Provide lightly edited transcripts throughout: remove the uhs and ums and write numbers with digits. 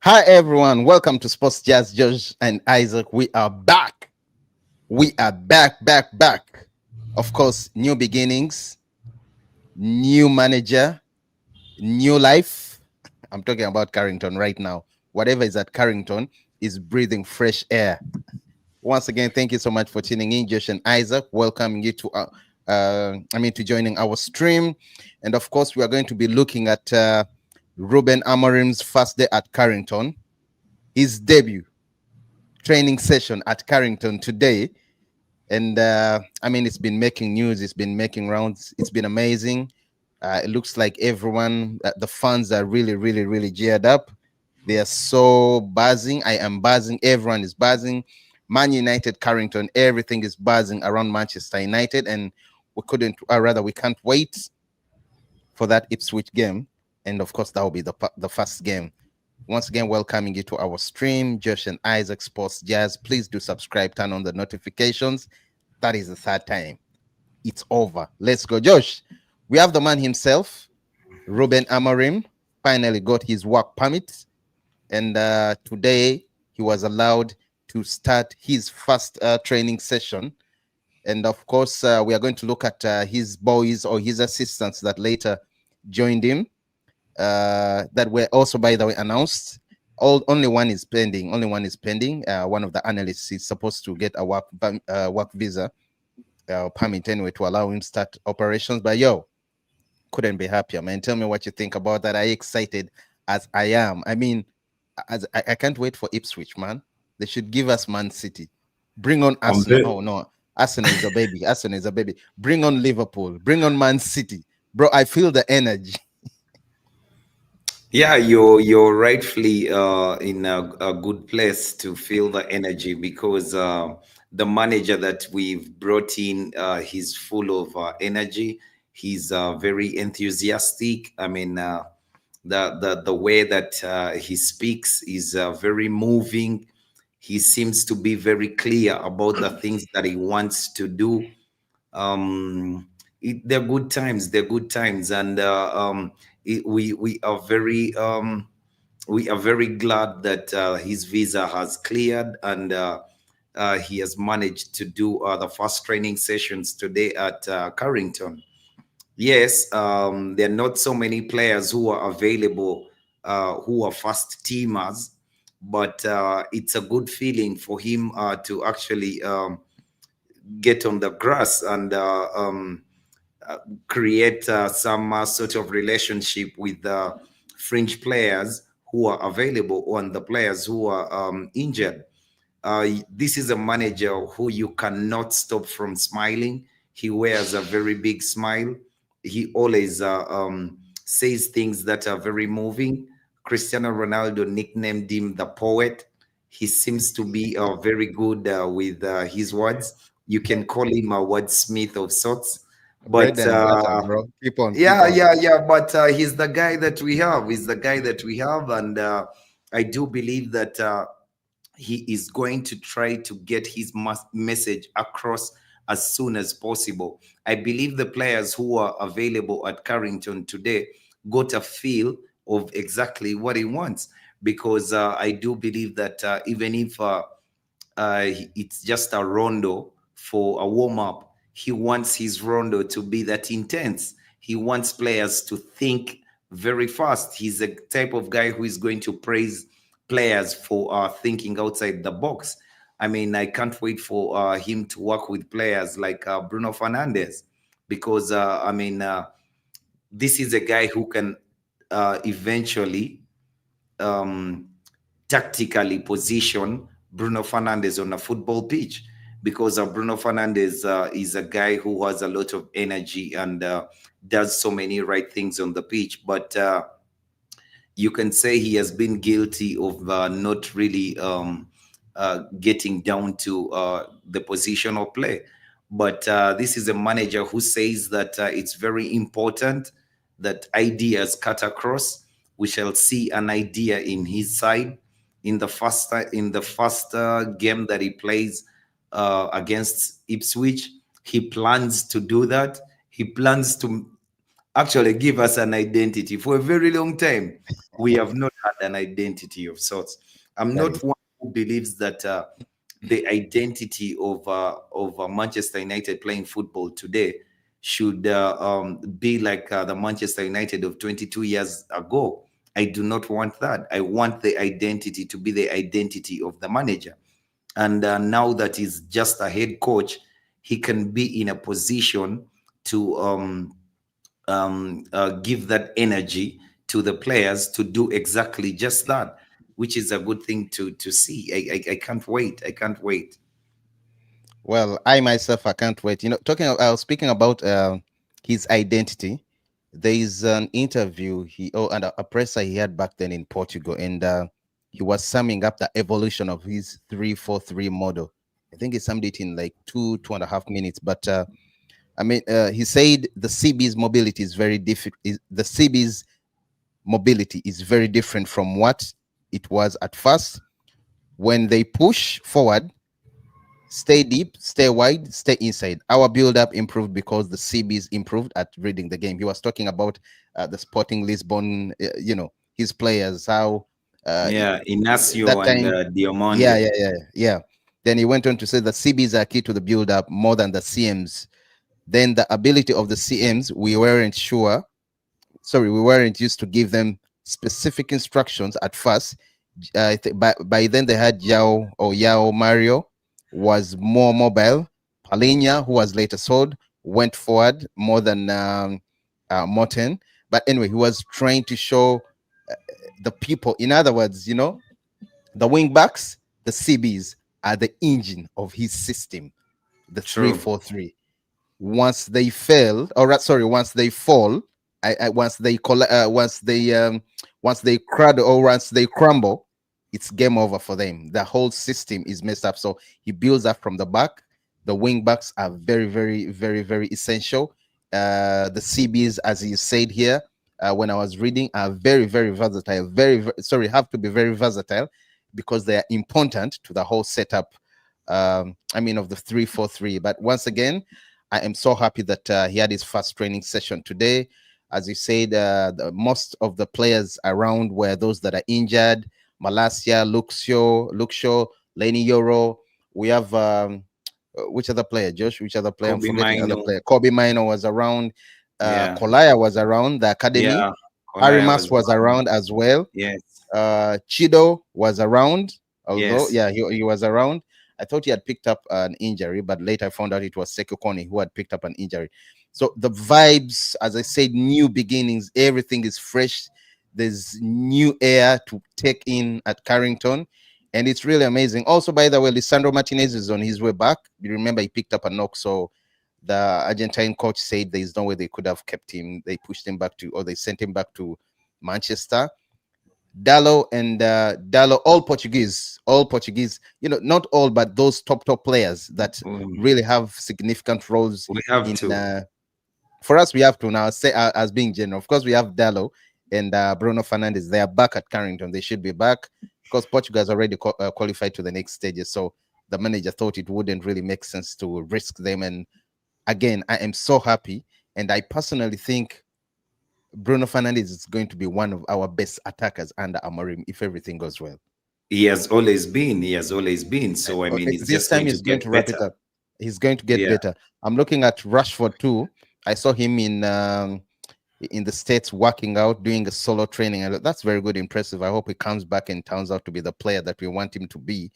Hi everyone, welcome to Sports Jazz. Josh and Isaac. We are back. We are back. Of course, new beginnings, new manager, new life. I'm talking about Carrington right now. Whatever is at Carrington is breathing fresh air. Once again, thank you so much for tuning in, Josh and Isaac. Welcoming you to to joining our stream. And of course, we are going to be looking at Ruben Amorim's first day at Carrington, his debut training session at Carrington today. And it's been making news, it's been making rounds, it's been amazing. It looks like everyone, the fans are really geared up. They are so buzzing. I am buzzing. Everyone is buzzing. Man United, Carrington, everything is buzzing around Manchester United. And we can't wait for that Ipswich game. And of course, that will be the first game. Once again, welcoming you to our stream, Josh and Isaac Sports Jazz. Please do subscribe, turn on the notifications. That is the third time. It's over. Let's go, Josh. We have the man himself, Ruben Amorim, finally got his work permit. And today he was allowed to start his first training session. And of course, we are going to look at his boys or his assistants that later joined him. That were also, by the way, announced. Only one is pending. One of the analysts is supposed to get a work visa permit anyway to allow him start operations. But couldn't be happier, man. Tell me what you think about that. Are you excited as I am? I can't wait for Ipswich, man. They should give us Man City. Bring on Arsenal. Oh no, Arsenal is a baby. Bring on Liverpool. Bring on Man City, bro. I feel the energy. Yeah, you're rightfully in a good place to feel the energy because the manager that we've brought in, he's full of energy. He's very enthusiastic. The way that he speaks is very moving. He seems to be very clear about the things that he wants to do. They're good times. They're good times, and we are very glad that his visa has cleared and he has managed to do the first training sessions today at Carrington. Yes, there are not so many players who are available who are first teamers, but it's a good feeling for him to actually get on the grass and create some sort of relationship with the fringe players who are available and the players who are injured. This is a manager who you cannot stop from smiling. He wears a very big smile. He always says things that are very moving. Cristiano Ronaldo nicknamed him the poet. He seems to be very good with his words. You can call him a wordsmith of sorts. Bread But and butter, bro. Keep on. yeah. But he's the guy that we have. And I do believe that he is going to try to get his message across as soon as possible. I believe the players who are available at Carrington today got a feel of exactly what he wants, because I do believe that even if it's just a rondo for a warm up, he wants his rondo to be that intense. He wants players to think very fast. He's a type of guy who is going to praise players for thinking outside the box. I can't wait for him to work with players like Bruno Fernandes, because this is a guy who can eventually tactically position Bruno Fernandes on a football pitch, because Bruno Fernandes is a guy who has a lot of energy and does so many right things on the pitch. But you can say he has been guilty of not really getting down to the positional play. But this is a manager who says that it's very important that ideas cut across. We shall see an idea in his side in the first game that he plays against Ipswich. He plans to do that. He plans to actually give us an identity. For a very long time, we have not had an identity of sorts. I'm That not is one who believes that the identity of Manchester United playing football today should be like the Manchester United of 22 years ago. I do not want that. I want the identity to be the identity of the manager. And now that he's just a head coach, he can be in a position to give that energy to the players to do exactly just that, which is a good thing to see. I can't wait. I can't wait. well. I myself, I can't wait. Speaking about his identity. There is an interview and a presser he had back then in Portugal, and he was summing up the evolution of his 3-4-3 model. I think he summed it in like 2.5 minutes. But he said the CB's mobility is very different. The CB's mobility is very different from what it was at first. When they push forward, stay deep, stay wide, stay inside. Our build up improved because the CBs improved at reading the game. He was talking about the Sporting Lisbon, his players, how Yeah, that Inacio and time. Yeah, Diomande. yeah, yeah, yeah. Then he went on to say the CBs are key to the build up more than the CMs. Then the ability of the CMs, we weren't used to give them specific instructions at first. By then they had Yao Mario was more mobile. Palhinha, who was later sold, went forward more than Morten. But anyway, he was trying to show uh, the people. In other words, the wing backs, the CBs are the engine of his system, the three True. four three. Once they fail, once they fall, once they cradle or once they crumble, it's game over for them. The whole system is messed up. So he builds up from the back. The wing backs are very, very, very, very essential. The CBs, as you said here, when I was reading, are very, very versatile. Have to be very versatile because they are important to the whole setup. Of the 3-4-3. But once again, I am so happy that he had his first training session today. As you said, most of the players around were those that are injured. Malasia, Luxio, Lenny Yoro. We have which other player, Josh? Which other player? I'm Kobe forgetting other Mino. player. Kobe Mino was around. Yeah. Kolaya was around the academy. Yeah. Kolaya Arimas was was around. around as well. Yes. Chido was around, although Yes. yeah, he was around. I thought he had picked up an injury, but later I found out it was Sekou Kone who had picked up an injury. So the vibes, as I said, new beginnings, everything is fresh. There's new air to take in at Carrington, and it's really amazing. Also, by the way, Lisandro Martinez is on his way back. You remember he picked up a knock, so the Argentine coach said there is no way they could have kept him. They pushed him back to, or they sent him back to Manchester. Dallo, all Portuguese, not all, but those top players that Mm, really have significant roles we have in. to. For us, we have to now say, as being general, of course, we have Dallo and Bruno Fernandes. They are back at Carrington. They should be back because Portugal has already qualified to the next stages. So the manager thought it wouldn't really make sense to risk them. And again, I am so happy, and I personally think Bruno Fernandes is going to be one of our best attackers under Amorim if everything goes well. He has always been. He has always been. So I mean, it's This just time going to he's going get to wrap better. it up. He's going to get Yeah. better. I'm looking at Rashford too. I saw him in the States working out, doing a solo training, and that's very good, impressive. I hope he comes back and turns out to be the player that we want him to be.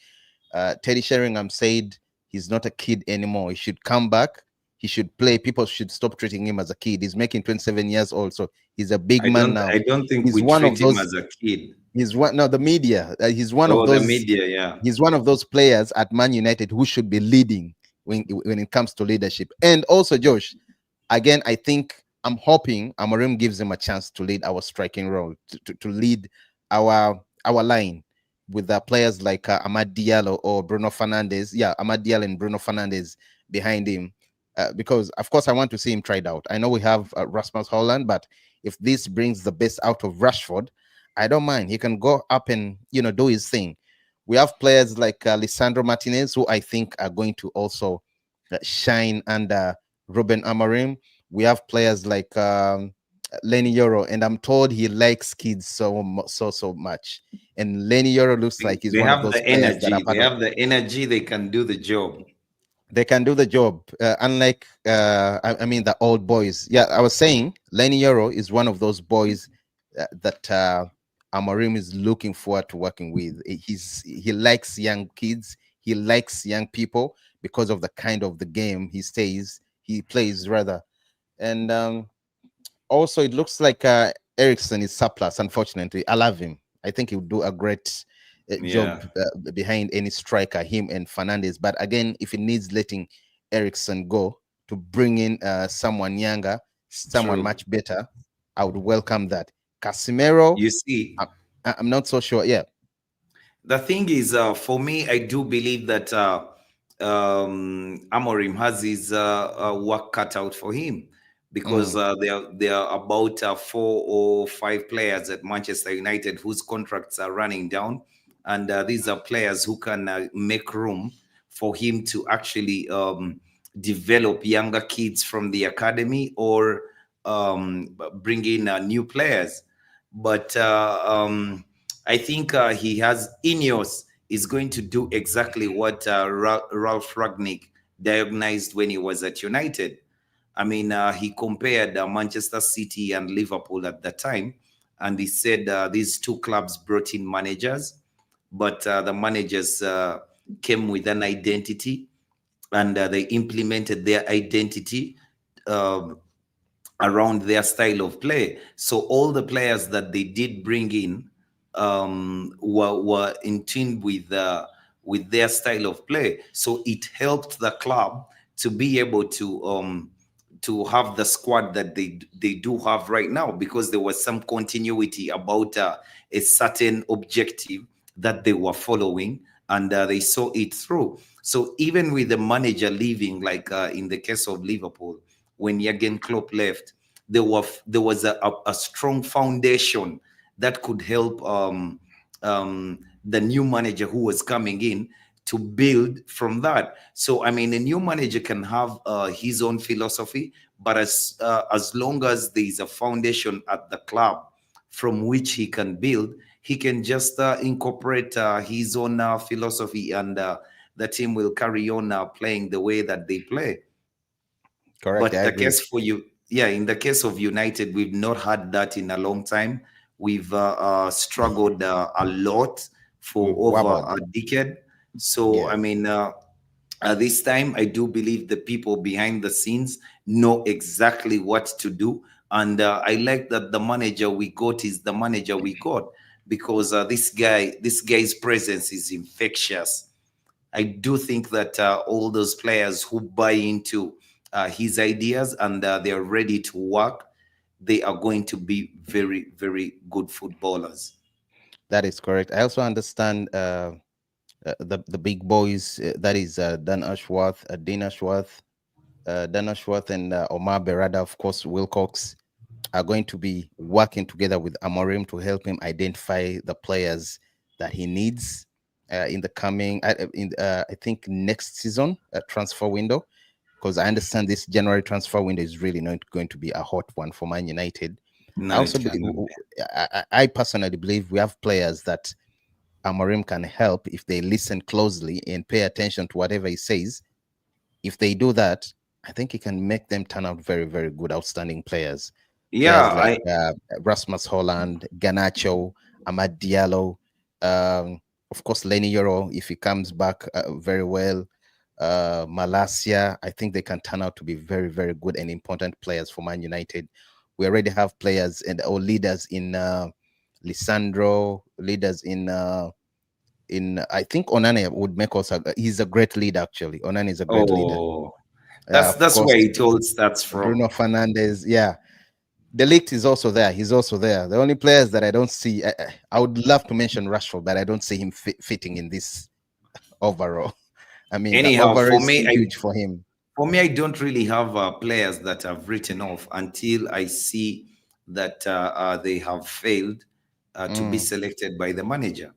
Teddy Sheringham said he's not a kid anymore. He should come back. He should play. People should stop treating him as a kid. He's making 27 years old, so he's a big man now. I don't think He's we one treat of him those. as a kid. He's one. No, the media. He's one of Oh, the those. media, yeah. He's one of those players at Man United who should be leading when it comes to leadership. And also, Josh, again, I think I'm hoping Amorim gives him a chance to lead our striking role, to lead our line with the players like Amad Diallo or Bruno Fernandes. Yeah, Amad Diallo and Bruno Fernandes behind him. Because of course I want to see him tried out. I know we have Rasmus Holland, but if this brings the best out of Rashford, I don't mind. He can go up and do his thing. We have players like Lisandro Martinez, who I think are going to also shine under Ruben Amorim. We have players like Lenny Yoro, and I'm told he likes kids so much. And Lenny Yoro looks like he's They one of have those the players that are energy. They part of. have the energy. They can do the job. They can do the job, unlike I mean the old boys. Yeah, I was saying Lenny Yoro is one of those boys that Amorim is looking forward to working with. He likes young kids. He likes young people because of the kind of the game he plays rather. And also, it looks like Ericsson is surplus. Unfortunately, I love him. I think he would do a great job Yeah, behind any striker, him and Fernandez. But again, if it needs letting Ericsson go to bring in someone younger, someone true. much better, I would welcome that. Casemiro, You see, I- I'm not so sure. Yeah. the thing is, for me, I do believe that Amorim has his work cut out for him, because Mm, there are about 4 or 5 players at Manchester United whose contracts are running down, and these are players who can make room for him to actually develop younger kids from the academy, or bring in new players. But I think he has Ineos is going to do exactly what Ralph Ragnick diagnosed when he was at United. I mean, he compared Manchester City and Liverpool at the time, and he said these two clubs brought in managers, but the managers came with an identity, and they implemented their identity um around their style of play. So all the players that they did bring in were in tune with their style of play. So it helped the club to be able to have the squad that they do have right now, because there was some continuity about a certain objective that they were following, and they saw it through. So even with the manager leaving, like in the case of Liverpool, when Jurgen Klopp left, there was a strong foundation that could help the new manager who was coming in to build from that. So I mean, a new manager can have his own philosophy, but as long as there is a foundation at the club from which he can build, he can just incorporate his own philosophy, and the team will carry on playing the way that they play. correct. I But the agree. case for you, yeah, in the case of United, we've not had that in a long time. We've struggled a lot for over Wobble. a decade. So, Yeah. I mean, this time, I do believe the people behind the scenes know exactly what to do. And I like that the manager we got is the manager we got, because this guy's presence is infectious. I do think that all those players who buy into his ideas, and they're ready to work, they are going to be very, very good footballers. That is correct. I also understand the big boys. That is Dan Ashworth, Dean Ashworth, Dan Ashworth, and Omar Berada, of course, Wilcox, are going to be working together with Amorim to help him identify the players that he needs in the coming, I think next season transfer window. Because I understand this January transfer window is really not going to be a hot one for Man United. I No, also it cannot be. I personally believe we have players that Amorim can help if they listen closely and pay attention to whatever he says. If they do that, I think he can make them turn out very, very good, outstanding players. Yeah, Players like I Rasmus Holland, Ganacho, Ahmad Diallo, of course, Lenny Yoro, if he comes back very well, Malasia, I think they can turn out to be very, very good and important players for Man United. We already have players and or leaders in Lisandro, leaders in I think Onana would make us he's a great leader actually. Onana is a great leader. oh, Of that's course, where it all starts from. Bruno Fernandez. Yeah, the Ligt is also there. He's also there. The only players that I don't see, I would love to mention Rashford, but I don't see him fitting in this overall. I mean, the Anyhow, over is huge for him. for me, I don't really have players that I've written off until I see that they have failed to be Mm. selected by the manager.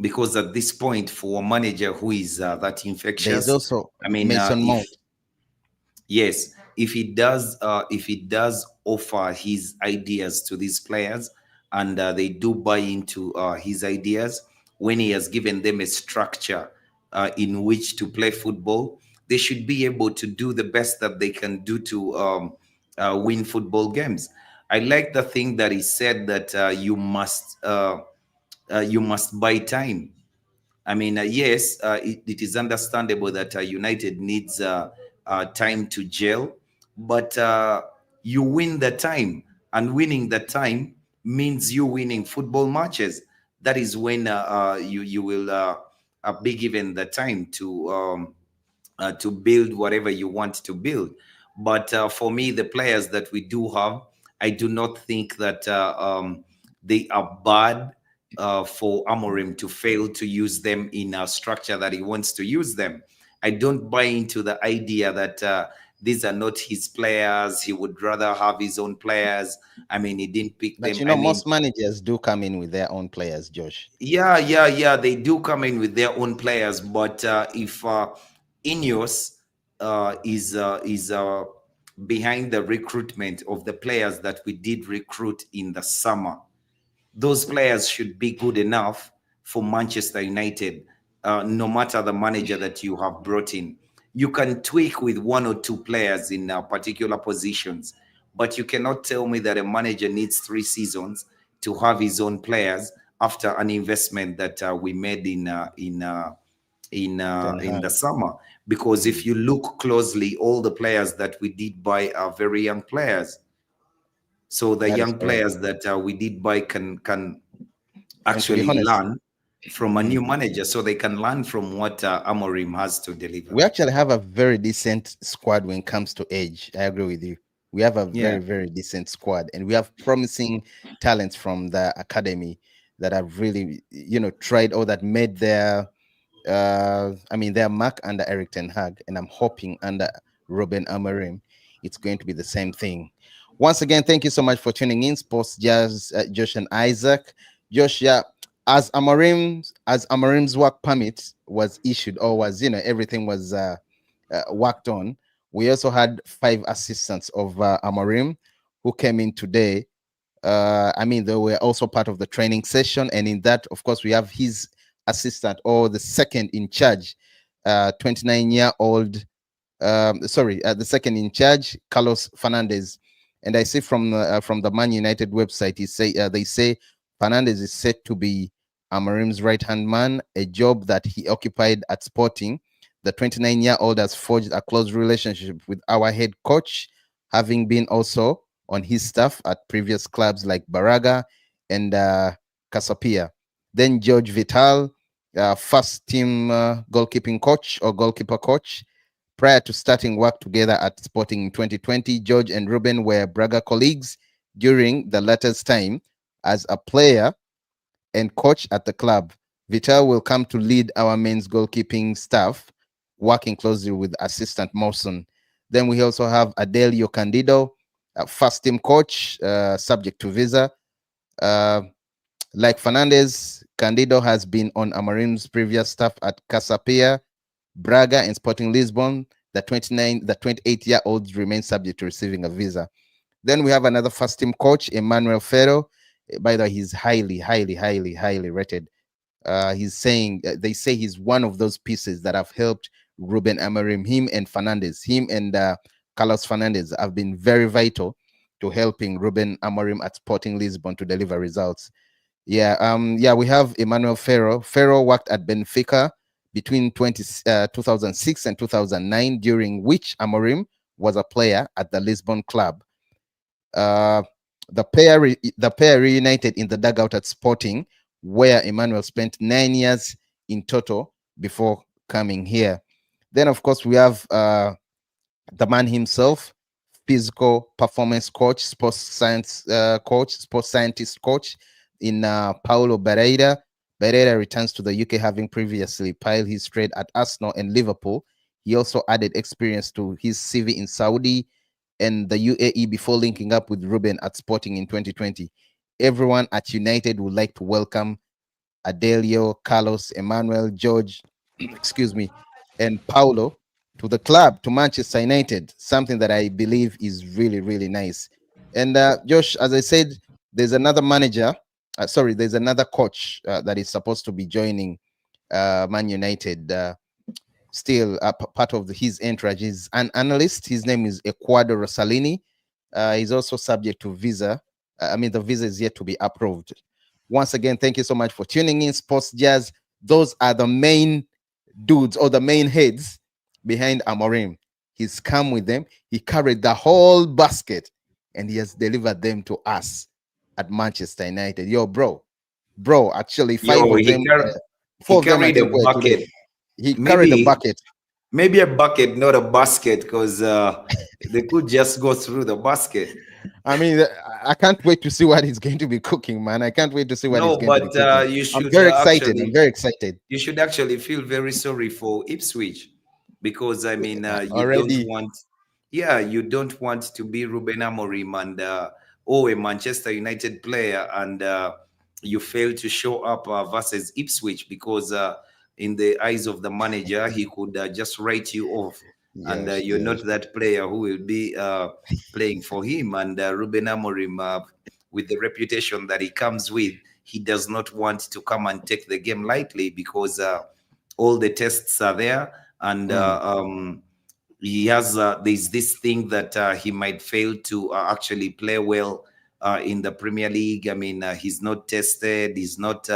Because at this point, for a manager who is that There is infectious, also I mean, Mason if Mount. yes, if he does offer his ideas to these players, and they do buy into his ideas, when he has given them a structure in which to play football, they should be able to do the best that they can do to win football games. I like the thing that he said, that you must buy time. I mean, yes, it is understandable that United needs time to gel, but you win the time, and winning the time means you winning football matches. That is when you will be given the time to build whatever you want to build. But for me, the players that we do have, I do not think that they are bad for Amorim to fail to use them in a structure that he wants to use them. I don't buy into the idea that these are not his players. He would rather have his own players. I mean, he didn't pick But them. you I know, mean, most managers do come in with their own players, Josh. yeah. They do come in with their own players, but if Ineos is behind the recruitment of the players that we did recruit in the summer, those players should be good enough for Manchester United, no matter the manager that you have brought in. You can tweak with one or two players in particular positions, but you cannot tell me that a manager needs 3 seasons to have his own players after an investment that we made Ten in Hag. the summer. Because if Mm, you look closely, all the players that we did buy are very young players. So the that is young correct. players that we did buy can And to be actually honest, learn from a mm, new manager, so they can learn from what Amorim has to deliver. we actually have a very decent squad when it comes to age. I agree with you. We have a Yeah, very, very decent squad, and we have promising talents from the academy that have really, tried or that made their mark under Eric Ten Hag, and I'm hoping under Ruben Amorim, it's going to be the same thing. Once again, thank you so much for tuning in, Sports Jazz, Josh and Isaac. Josh, yeah, as Amorim's work permit was issued, or was everything was worked on. We also had 5 assistants of Amorim who came in today. They were also part of the training session, and in that, of course, we have his assistant, or the second in charge, 29-year-old. The second in charge, Carlos Fernandez. And I see from the Man United website, they say Fernandez is set to be Amorim's right hand man, a job that he occupied at Sporting. The 29-year-old has forged a close relationship with our head coach, having been also on his staff at previous clubs like Baraga and Casapia. Then George Vital, first team goalkeeping coach or goalkeeper coach. Prior to starting work together at Sporting in 2020, George and Ruben were Braga colleagues during the latter's time as a player and coach at the club. Vital will come to lead our men's goalkeeping staff, working closely with assistant Mawson. Then we also have Adelio Candido, first team coach, subject to visa. Uh, like Fernandez, Candido has been on Amorim's previous staff at Casapia, Braga, and Sporting Lisbon. The 28-year-olds remain subject to receiving a visa. Then we have another first team coach, Emmanuel Ferro. By the way, he's highly, highly, highly, highly rated. They say he's one of those pieces that have helped Ruben Amorim. Him and Carlos Fernandez have been very vital to helping Ruben Amorim at Sporting Lisbon to deliver results. We have Emmanuel Ferro. Ferro worked at Benfica between 2006 and 2009, during which Amorim was a player at the Lisbon club. Uh, the pair reunited in the dugout at Sporting, where Emmanuel spent 9 years in total before coming here. Then, of course, we have the man himself, physical performance coach, sports scientist coach in Paulo Pereira. Pereira returns to the UK, having previously piled his trade at Arsenal and Liverpool. He also added experience to his CV in Saudi and the UAE before linking up with Ruben at Sporting in 2020. Everyone at United would like to welcome Adelio, Carlos, Emmanuel, George, excuse me, and Paulo to the club, to Manchester United, something that I believe is really, really nice. And Josh, as I said, there's another manager, sorry, there's another coach that is supposed to be joining Man United. Still part of his entourage. He's an analyst. His name is Ecuador Rosalini. He's also subject to visa. I mean, the visa is yet to be approved. Once again, thank you so much for tuning in. Sports Jazz. Those are the main dudes or the main heads behind Amorim. He's come with them. He carried the whole basket and he has delivered them to us at Manchester United. Yo, bro, actually, five Yo, of them, he four of them, I carried a think, were today. bucket. He carried a Maybe bucket. maybe a bucket, not a basket, because they could just go through the basket. I mean, I can't wait to see what he's going to be cooking, man. I can't wait to see what he's No, going to be but cooking. you I'm should very excited. I'm actually very excited. you should actually feel very sorry for Ipswich, because I mean you don't Already, want, yeah, you don't want to be Ruben Amorim and oh, a Manchester United player, and you fail to show up versus Ipswich, because in the eyes of the manager he could just write you off, and yes, you're yes. not that player who will be playing for him. And Ruben Amorim, with the reputation that he comes with, he does not want to come and take the game lightly, because all the tests are there, and Mm, he has there's this thing that he might fail to actually play well in the Premier League. I mean, he's not tested. He's not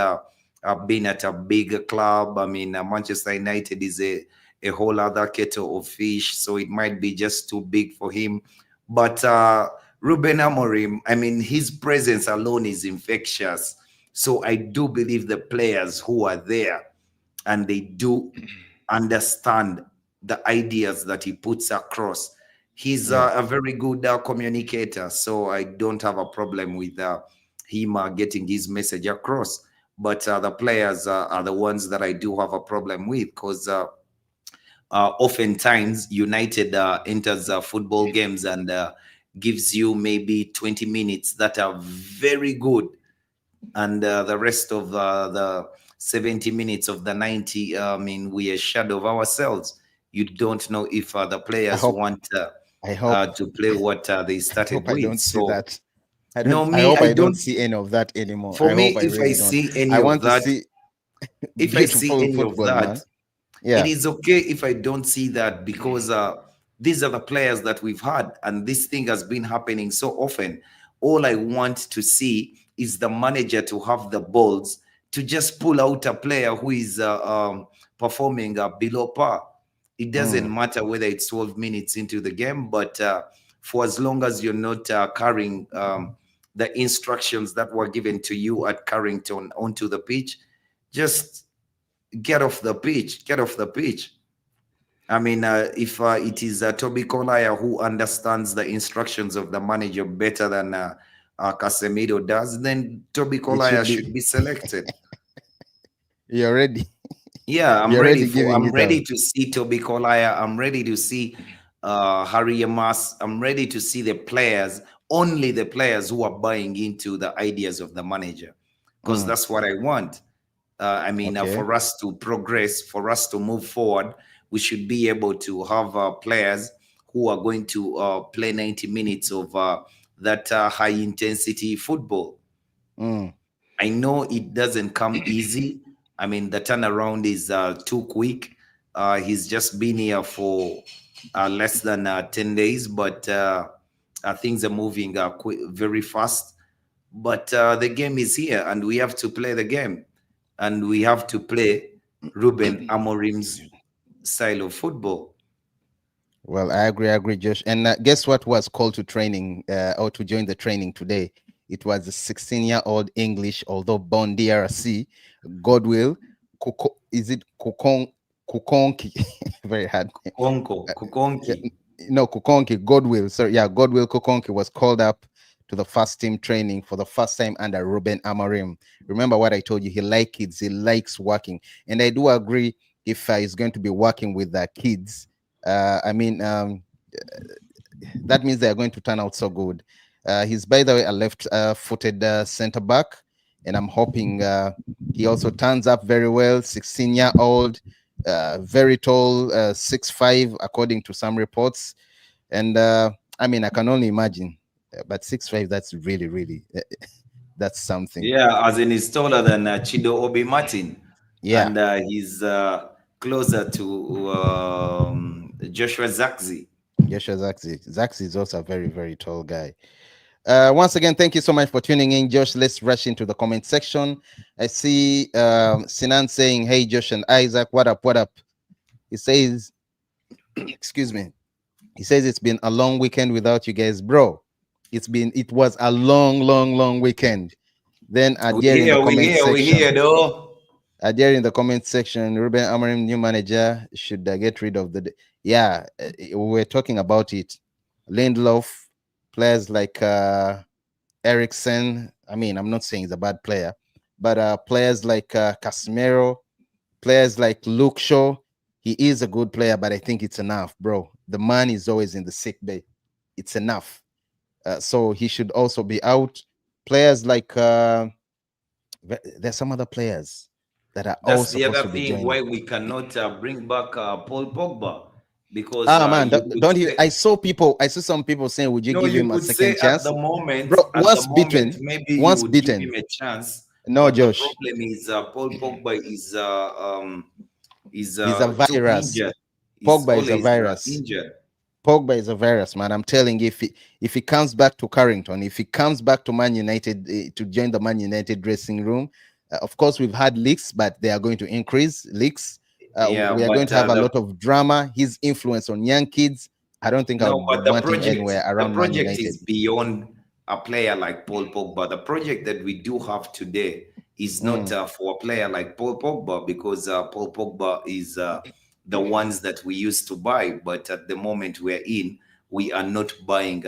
been at a big club. I mean, Manchester United is a whole other kettle of fish, so it might be just too big for him. But Ruben Amorim, I mean, his presence alone is infectious. So I do believe the players who are there, and they do understand the ideas that he puts across. He's yeah. a very good communicator, so I don't have a problem with him getting his message across. But the players are the ones that I do have a problem with, because oftentimes United enters football games and gives you maybe 20 minutes that are very good, and the rest of the 70 minutes of the 90, I mean, we are shadow of ourselves. You don't know if the I players hope, want I hope, to play what they I started hope I with. don't see So that. no, I me, hope I I don't don't. see any of that anymore. For I me, hope I if I really don't. see any I of want to that, see if I see beautiful any of football, man. that, it Yeah. is okay if I don't see that, because these are the players that we've had, and this thing has been happening so often. All I want to see is the manager to have the balls to just pull out a player who is performing below par. It doesn't Mm, matter whether it's 12 minutes into the game, but for as long as you're not carrying the instructions that were given to you at Carrington onto the pitch, just get off the pitch. Get off the pitch. I mean, if it is Toby Collier who understands the instructions of the manager better than Casemiro does, then Toby it Collier should should be. be selected. You're ready. Yeah, You're already giving I'm it out. ready to see Toby Collier. I'm ready to see Harry Yamas. I'm ready to see the players, only the players who are buying into the ideas of the manager, because Mm, that's what I want. I mean, okay. for us to progress, for us to move forward, we should be able to have players who are going to play 90 minutes of that high intensity football. Mm, I know it doesn't come easy. I mean, the turnaround is too quick. He's just been here for less than 10 days, but things are moving very fast. But the game is here, and we have to play the game, and we have to play Ruben Amorim's style of football. well, I agree, Josh. And guess what was called to training or to join the training today? It was a 16-year-old English, although born DRC, Godwill. Is it Kukonki? Very hard. Yeah, Kukonki. no, Kukonki, Godwill. Sorry, yeah, Godwill Kukonki was called up to the first team training for the first time under Ruben Amorim. Remember what I told you? He likes kids. He likes working, and I do agree. If he's going to be working with the kids, I mean, that means they are going to turn out so good. He's, by the way, a left-footed center back, and I'm hoping he also turns up very well. 16-year-old. very tall, 6'5", according to some reports. And I mean, I can only imagine, but 6'5", that's really, really, that's something. Yeah, as in he's taller than Chido Obi Martin, Yeah, and he's closer to Joshua Zakzi. Joshua Zaxi. Zaxi is also a very, very tall guy. Once again, thank you so much for tuning in, Josh. Let's rush into the comment section. I see Sinan saying, "Hey, Josh and Isaac, what up? What up?" He says, "Excuse me." He says it's been a long weekend without you guys, bro. It was a long, long, long weekend. Then We Adair in the here, we comment here, we section. here, though. Adair in the comment section. Ruben Amorim, new manager, should get rid of the. Yeah, we were talking about it. Lindelof, players like Ericsson. I mean, I'm not saying he's a bad player, but players like Casemiro, players like Luke Shaw, he is a good player, but I think it's enough, bro. The man is always in the sick bay. It's enough. So he should also be out. Players like there's some other players that are all That's the supposed other to be thing joining. why we cannot bring back Paul Pogba, because Ah man, you could don't you? say, I saw some people saying, "Would you no, give you him a could second say chance?" Bro, at the once moment, beaten, maybe you once would give beaten. him a chance, No, but the Josh, problem is Paul Pogba is he's a too virus. injured. He's Pogba is a always virus. injured. Pogba is a virus, man. I'm telling you, if he comes back to Carrington, if he comes back to Man United to join the Man United dressing room, of course we've had leaks, but they are going to increase leaks. Yeah, We are going but to have a lot of drama. His influence on young kids, I don't think I no, would but want him anywhere the around Man project United. is beyond a player like Paul Pogba. The project that we do have today is not Mm, for a player like Paul Pogba, because Paul Pogba is the ones that we used to buy. But at the moment we're in, we are not buying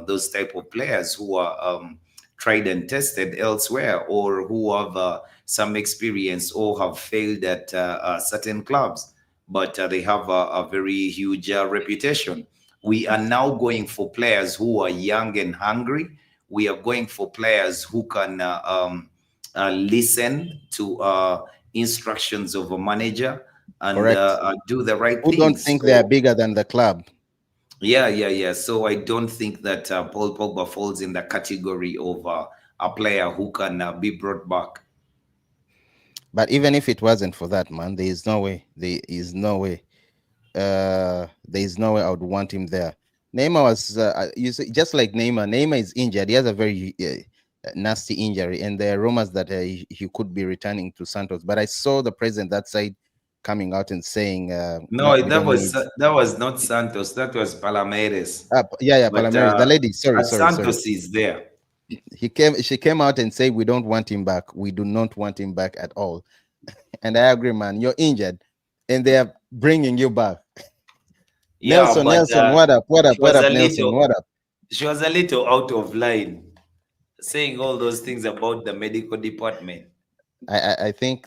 those type of players who are tried and tested elsewhere, or who have some experience or have failed at certain clubs, but they have a very huge reputation. We are now going for players who are young and hungry. We are going for players who can listen to instructions of a manager and correct. do the right Who don't things. think they are So bigger than the club? yeah. So I don't think that Paul Pogba falls in the category of a player who can be brought back. But even if it wasn't for that, man, there is no way. There is no way. There is no way I would want him there. Neymar was, you see, just like Neymar. Neymar is injured. He has a very nasty injury, and there are rumors that he could be returning to Santos. But I saw the president that side coming out and saying, "No, No, we don't need." that was not Santos. That was Palameres. Yeah, But Palameres, the lady. Sorry, sorry. Santos is there. She came out and said, "We don't want him back. We do not want him back at all." And I agree, man. You're injured, and they are bringing you back. Yeah, but Nelson, what up? What up? she What was up, a Nelson? little What up? she was a little out of line, saying all those things about the medical department. I think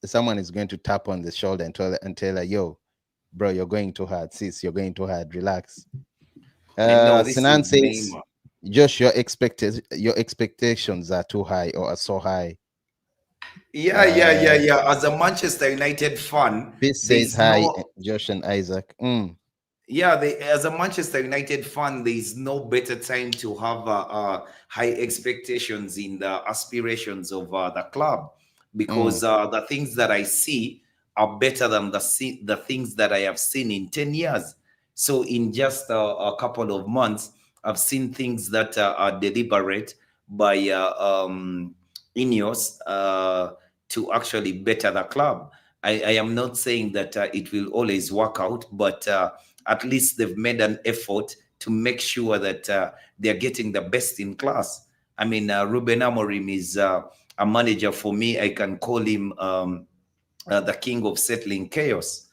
someone is going to tap on the shoulder and tell her, "Yo, bro, you're going too hard. Sis, you're going too hard. Relax." And no, this Sinan is says, Neymar. "Josh, your expectations are too high or are so high." Uh, Yeah. As a Manchester United fan, Peace says there's hi, no Josh and Isaac. Mm, yeah, as a Manchester United fan, there is no better time to have high expectations in the aspirations of the club, mm. because the things that I see are better than the things that I have seen in 10 years. So, in just a couple of months, I've seen things that are deliberate by Ineos to actually better the club. I am not saying that it will always work out, but at least they've made an effort to make sure that they're getting the best in class. I mean, Ruben Amorim is a manager for me. I can call him the king of settling chaos,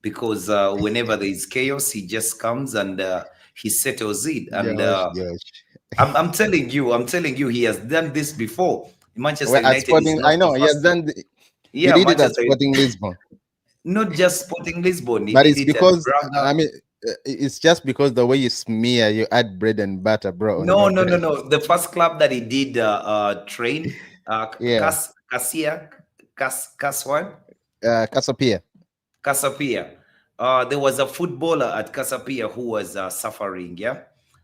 because whenever there is chaos, he just comes and he settles it. And Josh. I'm telling you, he has done this before. Manchester Well, at United is Sporting, not I the know he has first time. done. He Yeah, did it at Manchester, Sporting Lisbon, not just Sporting Lisbon, he but did it's it at because Braga. I mean, it's just because the way you smear, you add bread and butter, bro, on No, your no, no, bread. no. The first club that he did train, Yeah, Cassia, Cas what? Casapia. Casapia. There was a footballer at Casapia who was suffering. Yeah,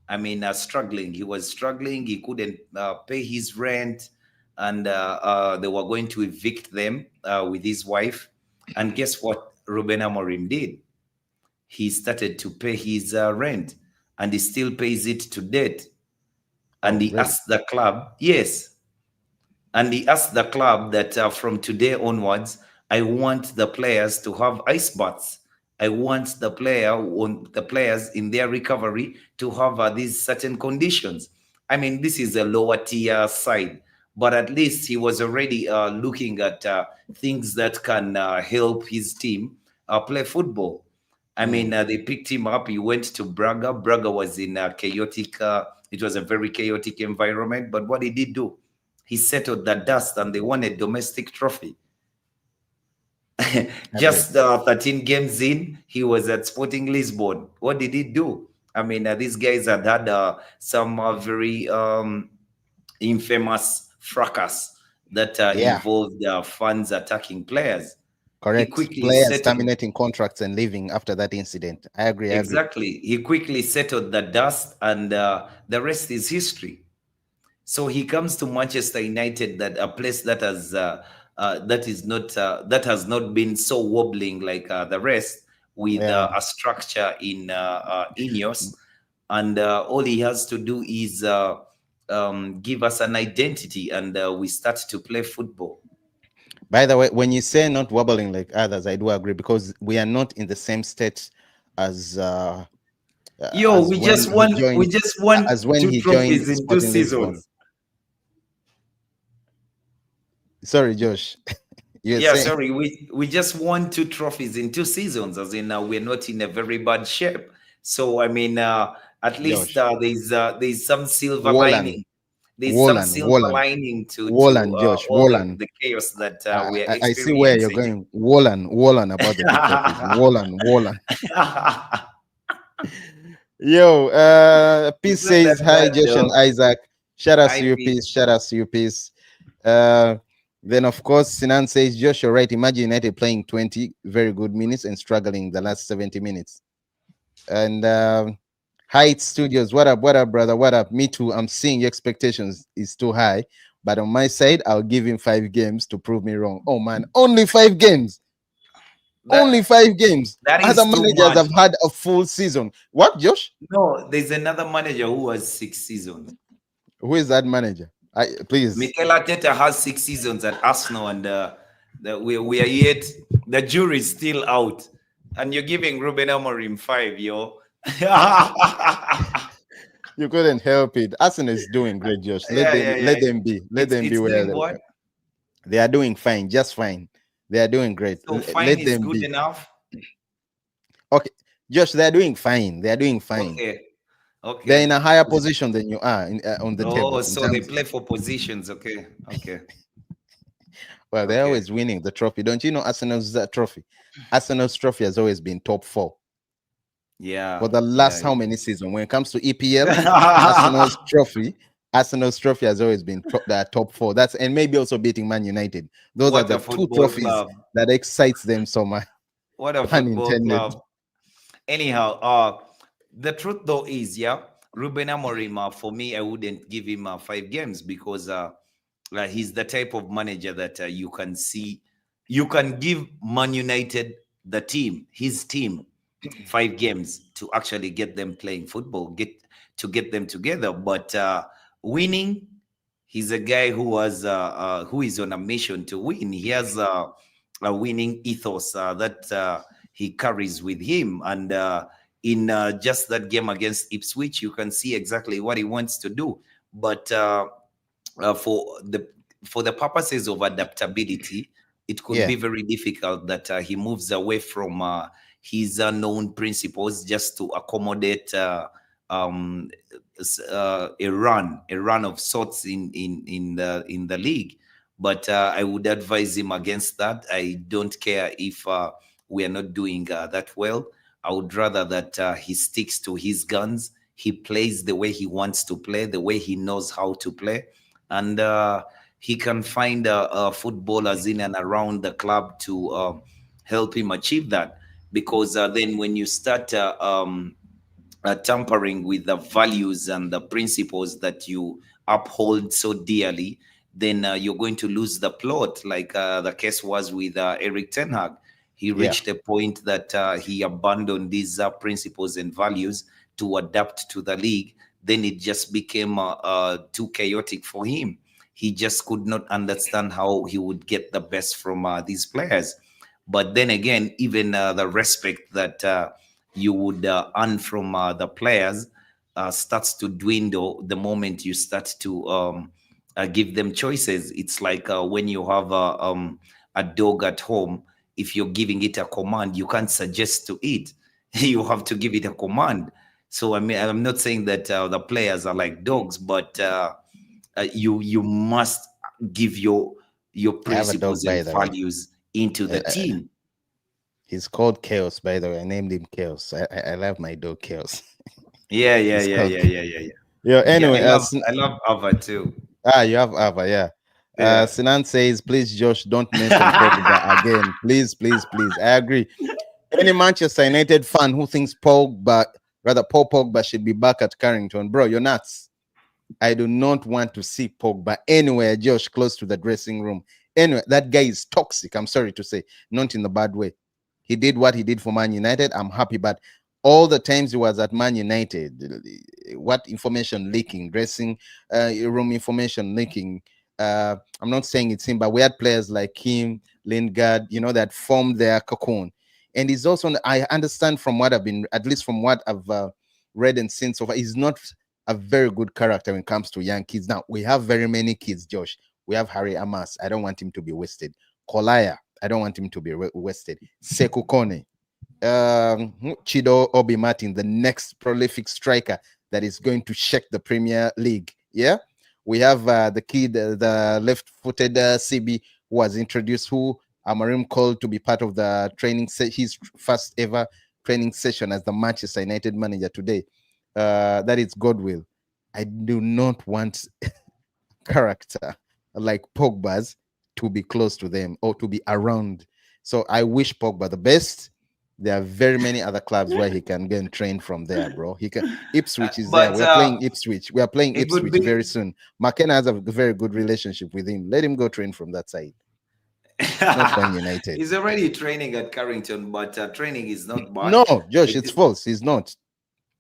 I mean struggling. He was struggling. He couldn't pay his rent, and they were going to evict them with his wife. And guess what? Ruben Amorim did. He started to pay his rent, and he still pays it to date. And Oh, he really? asked the club, yes, and he asked the club that from today onwards, I want the players to have ice baths. I want the players in their recovery to have these certain conditions. I mean, this is a lower tier side, but at least he was already looking at things that can help his team play football. I mean, Mm, they picked him up. He went to Braga. Braga was in a chaotic. It was a very chaotic environment. But what did he do? He settled the dust and they won a domestic trophy. at Just least. 13 games in, he was at Sporting Lisbon. What did he do? I mean, these guys had some very infamous fracas that Yeah, involved fans attacking players. He correct. quickly Players settled. terminating contracts and leaving after that incident. I agree. I agree. Exactly. He quickly settled the dust, and the rest is history. So he comes to Manchester United, that a place that has not been so wobbling like the rest, with Yeah. a structure in Ineos, and all he has to do is give us an identity, and we start to play football. By the way, when you say not wobbling like others, I do agree because we are not in the same state as Yo, we when just he won. We joined just won as when two he joined trophies in two Sporting Lisbon. seasons. Sorry, Josh, you were Yeah, saying sorry. We just won two trophies in two seasons, as in we're not in a very bad shape. So I mean, at least Josh. there's some silver Wallan, lining. There's some Wallan, silver Wallan, lining to Wallan, Josh, all Wallan. the chaos that we are I see where you're experiencing. going. Wallan, Wallan about the two trophies. Wallan, Wallan. Yo, It's Peace not that says hi, bad Josh and though. Isaac. Shout out to I you, feel Peace. Shout out to you, Peace. Uh, then of course, Sinan says, Josh, you're right. Imagine United playing 20 very good minutes and struggling the last 70 minutes. And Height Studios, what up, brother? What up? Me too. I'm seeing your expectations is too high. But on my side, I'll give him 5 games to prove me wrong. Oh man, only 5 games. that Only 5 games. that Other is too managers much. have had a full season. What, Josh? No, there's another manager who has 6 seasons. Who is that manager? Please. Mikel Arteta has 6 seasons at Arsenal, and we are yet, the jury is still out, and you're giving Ruben Amorim 5, yo. Yeah, You couldn't help it. Arsenal is doing great, Josh. yeah, yeah. Let them be. Let them be It's where doing what? they are doing fine, just fine. They are doing great. So fine Let is them good be. enough. Okay. Josh, they are doing fine. They are doing fine. Okay, They're okay. in a higher position than you are on the Oh, table in so they terms. play for positions. Okay, okay, Well, they're okay. always winning the trophy. Don't you know Arsenal's trophy? Arsenal's trophy has always been top four Yeah, for the yeah. last how many seasons? When it comes to EPL, Arsenal's trophy, Arsenal's trophy has always been top four. That's and maybe also beating Man United. Those are What the a two football trophies club! that excites them so much. What a Pun football intended. club! Anyhow, the truth though is, yeah, Ruben Amorim, for me, I wouldn't give him 5 games, because he's the type of manager that you can see, you can give Man United, the team, his team, 5 games to actually get them playing football, get them together. But winning, he's a guy who is on a mission to win. He has a winning ethos that he carries with him, and in just that game against Ipswich, you can see exactly what he wants to do. But uh, for the for the purposes of adaptability, it could Yeah. be very difficult that he moves away from his known principles just to accommodate um, a run of sorts in the league. But I would advise him against that. I don't care if we are not doing that well. I would rather that he sticks to his guns. He plays the way he wants to play, the way he knows how to play, and he can find footballers in and around the club to help him achieve that. Because then when you start tampering with the values and the principles that you uphold so dearly, then you're going to lose the plot, like the case was with Eric Ten Hag. He Yeah, reached a point that he abandoned these principles and values to adapt to the league. Then it just became too chaotic for him. He just could not understand how he would get the best from these players. But then again, even the respect that you would earn from the players starts to dwindle the moment you start to give them choices. It's like when you have a dog at home, if you're giving it a command, you can't suggest to it. You have to give it a command. So I mean, I'm not saying that the players are like dogs, but you must give your I have a dog, principles by and the way. values into Uh, the uh, team. he's called Chaos, by the way. I named him Chaos. I love my dog Chaos. Yeah, yeah, He's yeah, called yeah, yeah, yeah, yeah. Yeah, Yeah, anyway, I love Ava too. You have Ava, yeah. Yeah. Sinan says, please, Josh, don't mention Pogba again. Please, please, please. I agree. Any Manchester United fan who thinks Paul Pogba should be back at Carrington, bro, you're nuts. I do not want to see Pogba anywhere, Josh, close to the dressing room. Anyway, that guy is toxic. I'm sorry to say, not in the bad way. He did what he did for Man United. I'm happy, but all the times he was at Man United, what information leaking, dressing room information leaking. I'm not saying it's him, but we had players like him, Lingard, that formed their cocoon. And he's also, I understand from what I've been, at least from what I've read and seen so far, he's not a very good character when it comes to young kids. Now, we have very many kids, Josh. We have Harry Amas. I don't want him to be wasted. Kolaya, I don't want him to be wasted. Sekou Kone, Chido Obi Martin, the next prolific striker that is going to shake the Premier League. Yeah, we have the kid, the left-footed CB who was introduced, who Amorim called to be part of the training, his first ever training session as the Manchester United manager today. That is Godwill. I do not want character like Pogba's to be close to them or to be around. So I wish Pogba the best. There are very many other clubs where he can go and train from there, bro. He can. Ipswich is there. But We are playing Ipswich. We are playing it would Ipswich be very soon. McKenna has a very good relationship with him. Let him go train from that side, not Man United. he's already training at Carrington, but training is not bad. No, Josh, It it's is, false. He's not.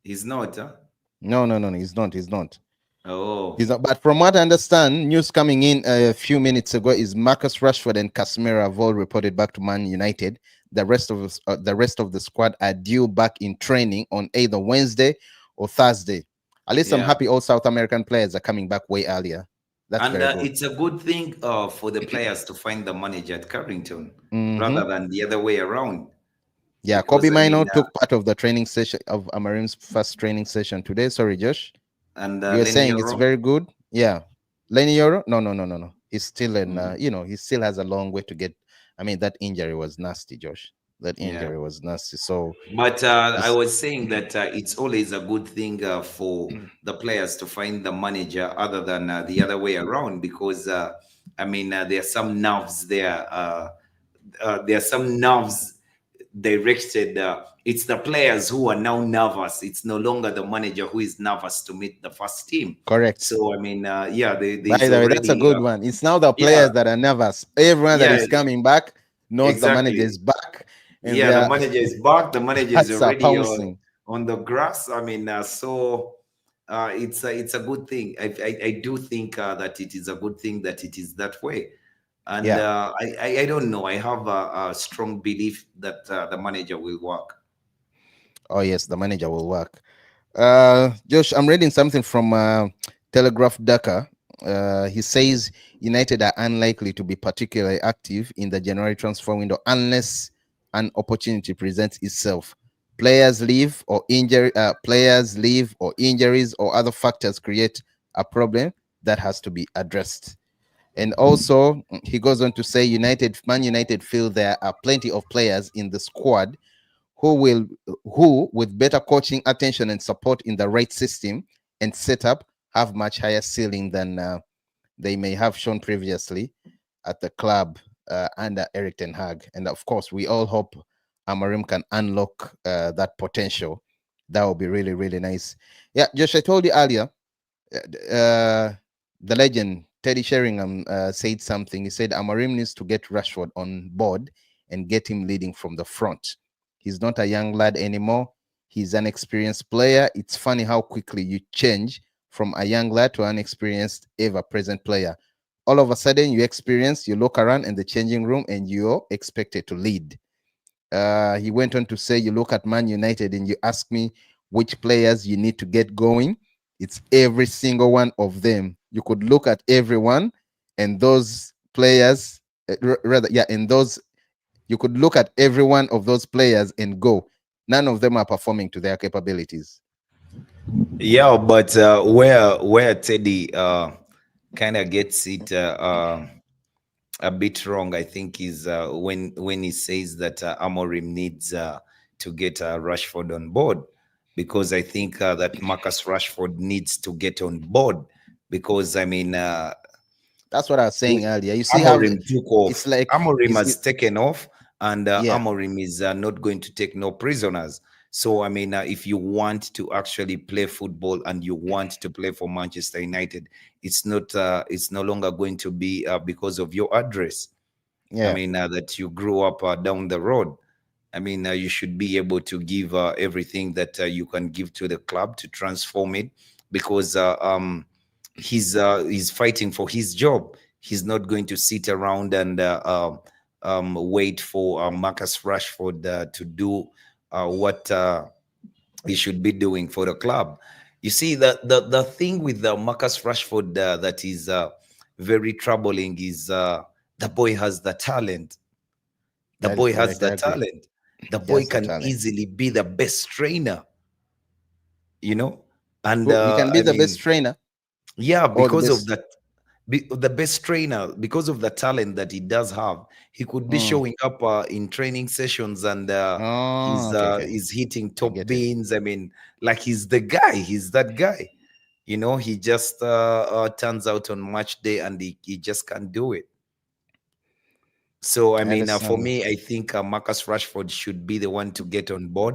he's not, huh? No, no, no, no. He's not. He's not. Oh, He's not. But from what I understand, news coming in a few minutes ago is Marcus Rashford and Casemiro have all reported back to Man United. The rest of the squad are due back in training on either Wednesday or Thursday. At least I'm yeah. happy all South American players are coming back way earlier. That's And very good. it's a good thing for the players to find the manager at Carrington rather Hmm. than the other way around. Yeah, Kobe Because I Mino mean, took part of the training session of Amarim's first training session today. Sorry, Josh. and You were Lenny saying it's Yoro, very good. Yeah. Lenny Euro? No, no, no, no, no. He's still in, mm, he still has a long way to get. I mean, that injury was nasty, Josh. That yeah. injury was nasty. So But I it's was saying that it's always a good thing for the players to find the manager other than the other way around, because I mean, there are some nerves there. There are some nerves directed. It's the players who are now nervous. It's no longer the manager who is nervous to meet the first team. correct. So I mean, yeah, By there's the way, that's a already good one. It's now the yeah, players that are nervous. Everyone that yeah, is coming back knows the manager exactly. is back, and Yeah, the their manager is back. The manager is hearts are already pouncing. on the grass. I mean, so it's a good thing. I do think that it is a good thing that it is that way. And Yeah. I don't know. I have a strong belief that the manager will work. Oh yes, the manager will work. Josh, I'm reading something from Telegraph Dhaka. He says United are unlikely to be particularly active in the January transfer window unless an opportunity presents itself. Players leave or injuries or other factors create a problem that has to be addressed. And also, he goes on to say, Man United feel there are plenty of players in the squad who will who with better coaching, attention, and support in the right system and setup have much higher ceiling than they may have shown previously at the club. under Eric Ten Hag. And of course, we all hope Amorim can unlock that potential. That would be really, really nice. Yeah, Josh, I told you earlier, the legend Teddy Sheringham said something. He said Amorim needs to get Rashford on board and get him leading from the front. He's not a young lad anymore. He's an experienced player. It's funny how quickly you change from a young lad to an experienced, ever-present player. All of a sudden, you experience, you look around in the changing room, and you're expected to lead. He went on to say, you look at Man United and you ask me which players you need to get going. It's every single one of them. You could look at everyone, and those players, rather, yeah, and those, you could look at every one of those players and go, none of them are performing to their capabilities. Yeah, but where Teddy kind of gets it a bit wrong, I think, is when he says that Amorim needs to get Rashford on board, because I think that Marcus Rashford needs to get on board, because I mean, That's what I was saying earlier. You see how Amorim took it's off. like, Amorim has taken off, and yeah, Amorim is not going to take no prisoners. So I mean, if you want to actually play football and you want to play for Manchester United, it's not. It's no longer going to be because of your address. I yeah, mean, that you grew up down the road. I mean, you should be able to give everything that you can give to the club to transform it, because he's fighting for his job. He's not going to sit around and wait for Marcus Rashford to do what he should be doing for the club. You see, the thing with Marcus Rashford that is very troubling is the boy has the talent. The that is boy has correct. I the agree. talent. The He boy has the can talent. easily be the best trainer, you know. And Who, he can be I the best mean, trainer yeah, or the because of best. that, the best trainer, because of the talent that he does have, he could be Mm. showing up in training sessions, and Oh, okay, okay. he's hitting I top get it. beans. I mean, like, he's the guy. He's that guy. You know, he just turns out on match day, and he just can't do it. So, I I mean, for understand. me, I think Marcus Rashford should be the one to get on board,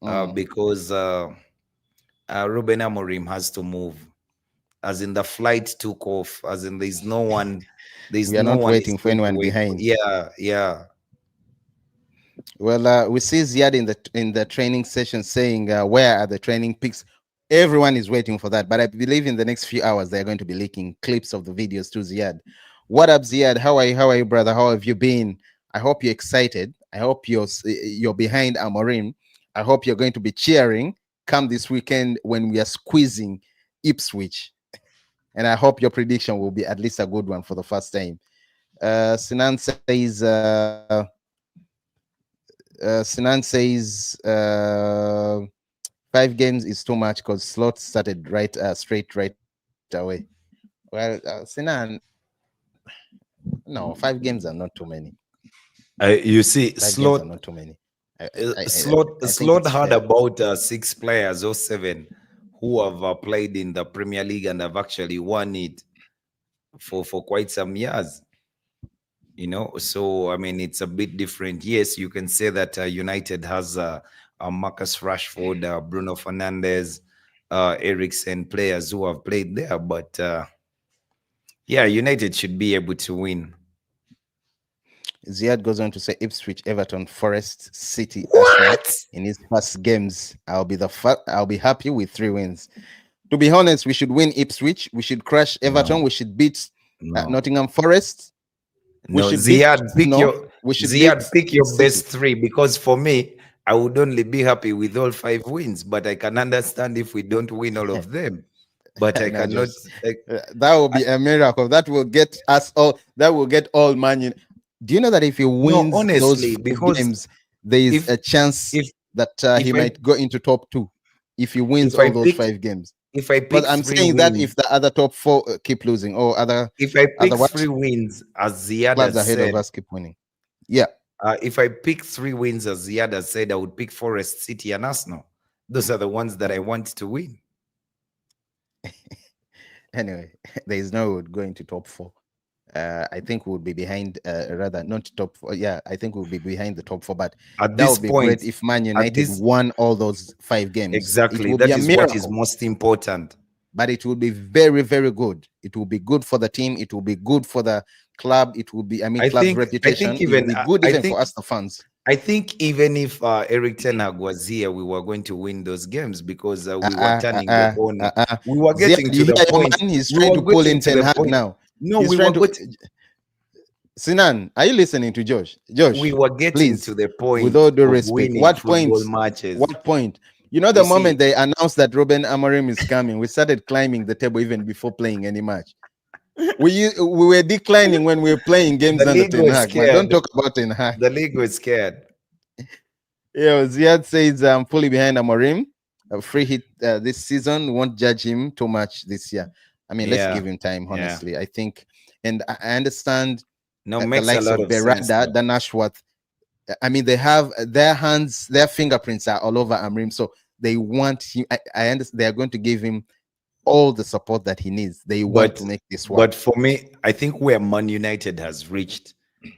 Mm. because Ruben Amorim has to move. As in, the flight took off. As in, there's We are no not one is waiting for going to anyone wait for. behind. Yeah, yeah. Well, we see Ziad in the training session saying, "Where are the training pics?" Everyone is waiting for that, but I believe in the next few hours they're going to be leaking clips of the videos to Ziad. What up, Ziad? How are you? How are you, brother? How have you been? I hope you're excited. I hope you're behind Amorim. I hope you're going to be cheering come this weekend when we are squeezing Ipswich. And I hope your prediction will be at least a good one for the first time. Sinan says. Sinan says 5 games is too much because Slot started right straight right away. Well, Sinan, no, 5 games are not too many. You 5 see, games are not too many. I think it's Slot fair. had about 6 players or 7 who have played in the Premier League and have actually won it for quite some years. You know, so I mean, it's a bit different. Yes, you can say that United has Marcus Rashford, Bruno Fernandes, Eriksen, players who have played there, but yeah, United should be able to win. Ziad goes on to say Ipswich, Everton, Forest, City, Arsenal What? in his first games. I'll be happy with 3 wins. To be honest, we should win Ipswich. We should crush Everton. No, We should beat no, Nottingham Forest. We no. should beat Arsenal. We should beat Ziad, pick your City. best three, because for me, I would only be happy with all 5 wins, but I can understand if we don't win all of them. But I No, cannot. just that will be a miracle. That will get us all. That will get all Man United. Do you know that if he No, wins those honestly, 5 games, there is if a chance if that he if I might go into top 2 if he wins if I all those pick 5 games. if I But pick I'm three saying that if wins, the other top 4 keep losing, or if I other pick what three wins, as Ziad clubs has ahead of said, us keep winning. Yeah. if I pick 3 wins, as Ziad has said, I would pick Forest, City, and Arsenal. Those are the ones that I want to win. Anyway, there is no going to top 4. I think we'll be behind, rather not top four. Yeah, I think we'll be behind the top four. But At that this would be great point, if Man at United this won all those 5 games. It exactly, will be that a is what is miracle, most important. but it will be very, very good. It will be good for the team. It will be good for the club. It will be, I mean, I club's think I think reputation. It will even be good I even for think us, the fans. I think even if Eric Ten Hag was here, we were going to win those games because we were turning the corner. We were Ziad, getting to you the hear your point. man? He's We trying were to pull getting in to Ten the Hag point. now. No, He's we trying were to. good. Sinan, are you listening to Josh? We Josh, were getting to please, the with point all due of respect, winning what football point? matches. What point? You know, You the see, moment they announced that Ruben Amorim is coming, we started climbing the table even before playing any match. We were declining when we were playing games the under league Ten was Hag, man. Don't scared. talk about Ten Hag. The league was scared. Yeah, Ziad says I'm fully behind Amorim. A free hit this season. Won't judge him too much this year. I mean, let's Yeah, give him time, yeah. honestly. I think, and I understand No, the makes a likes lot of of sense Berada, though. Dan Ashworth. I mean, they have their hands, their fingerprints are all over Amrim. So they want him. I understand they are going to give him all the support that he needs. They want But to make this but work. for me, I think where Man United has reached,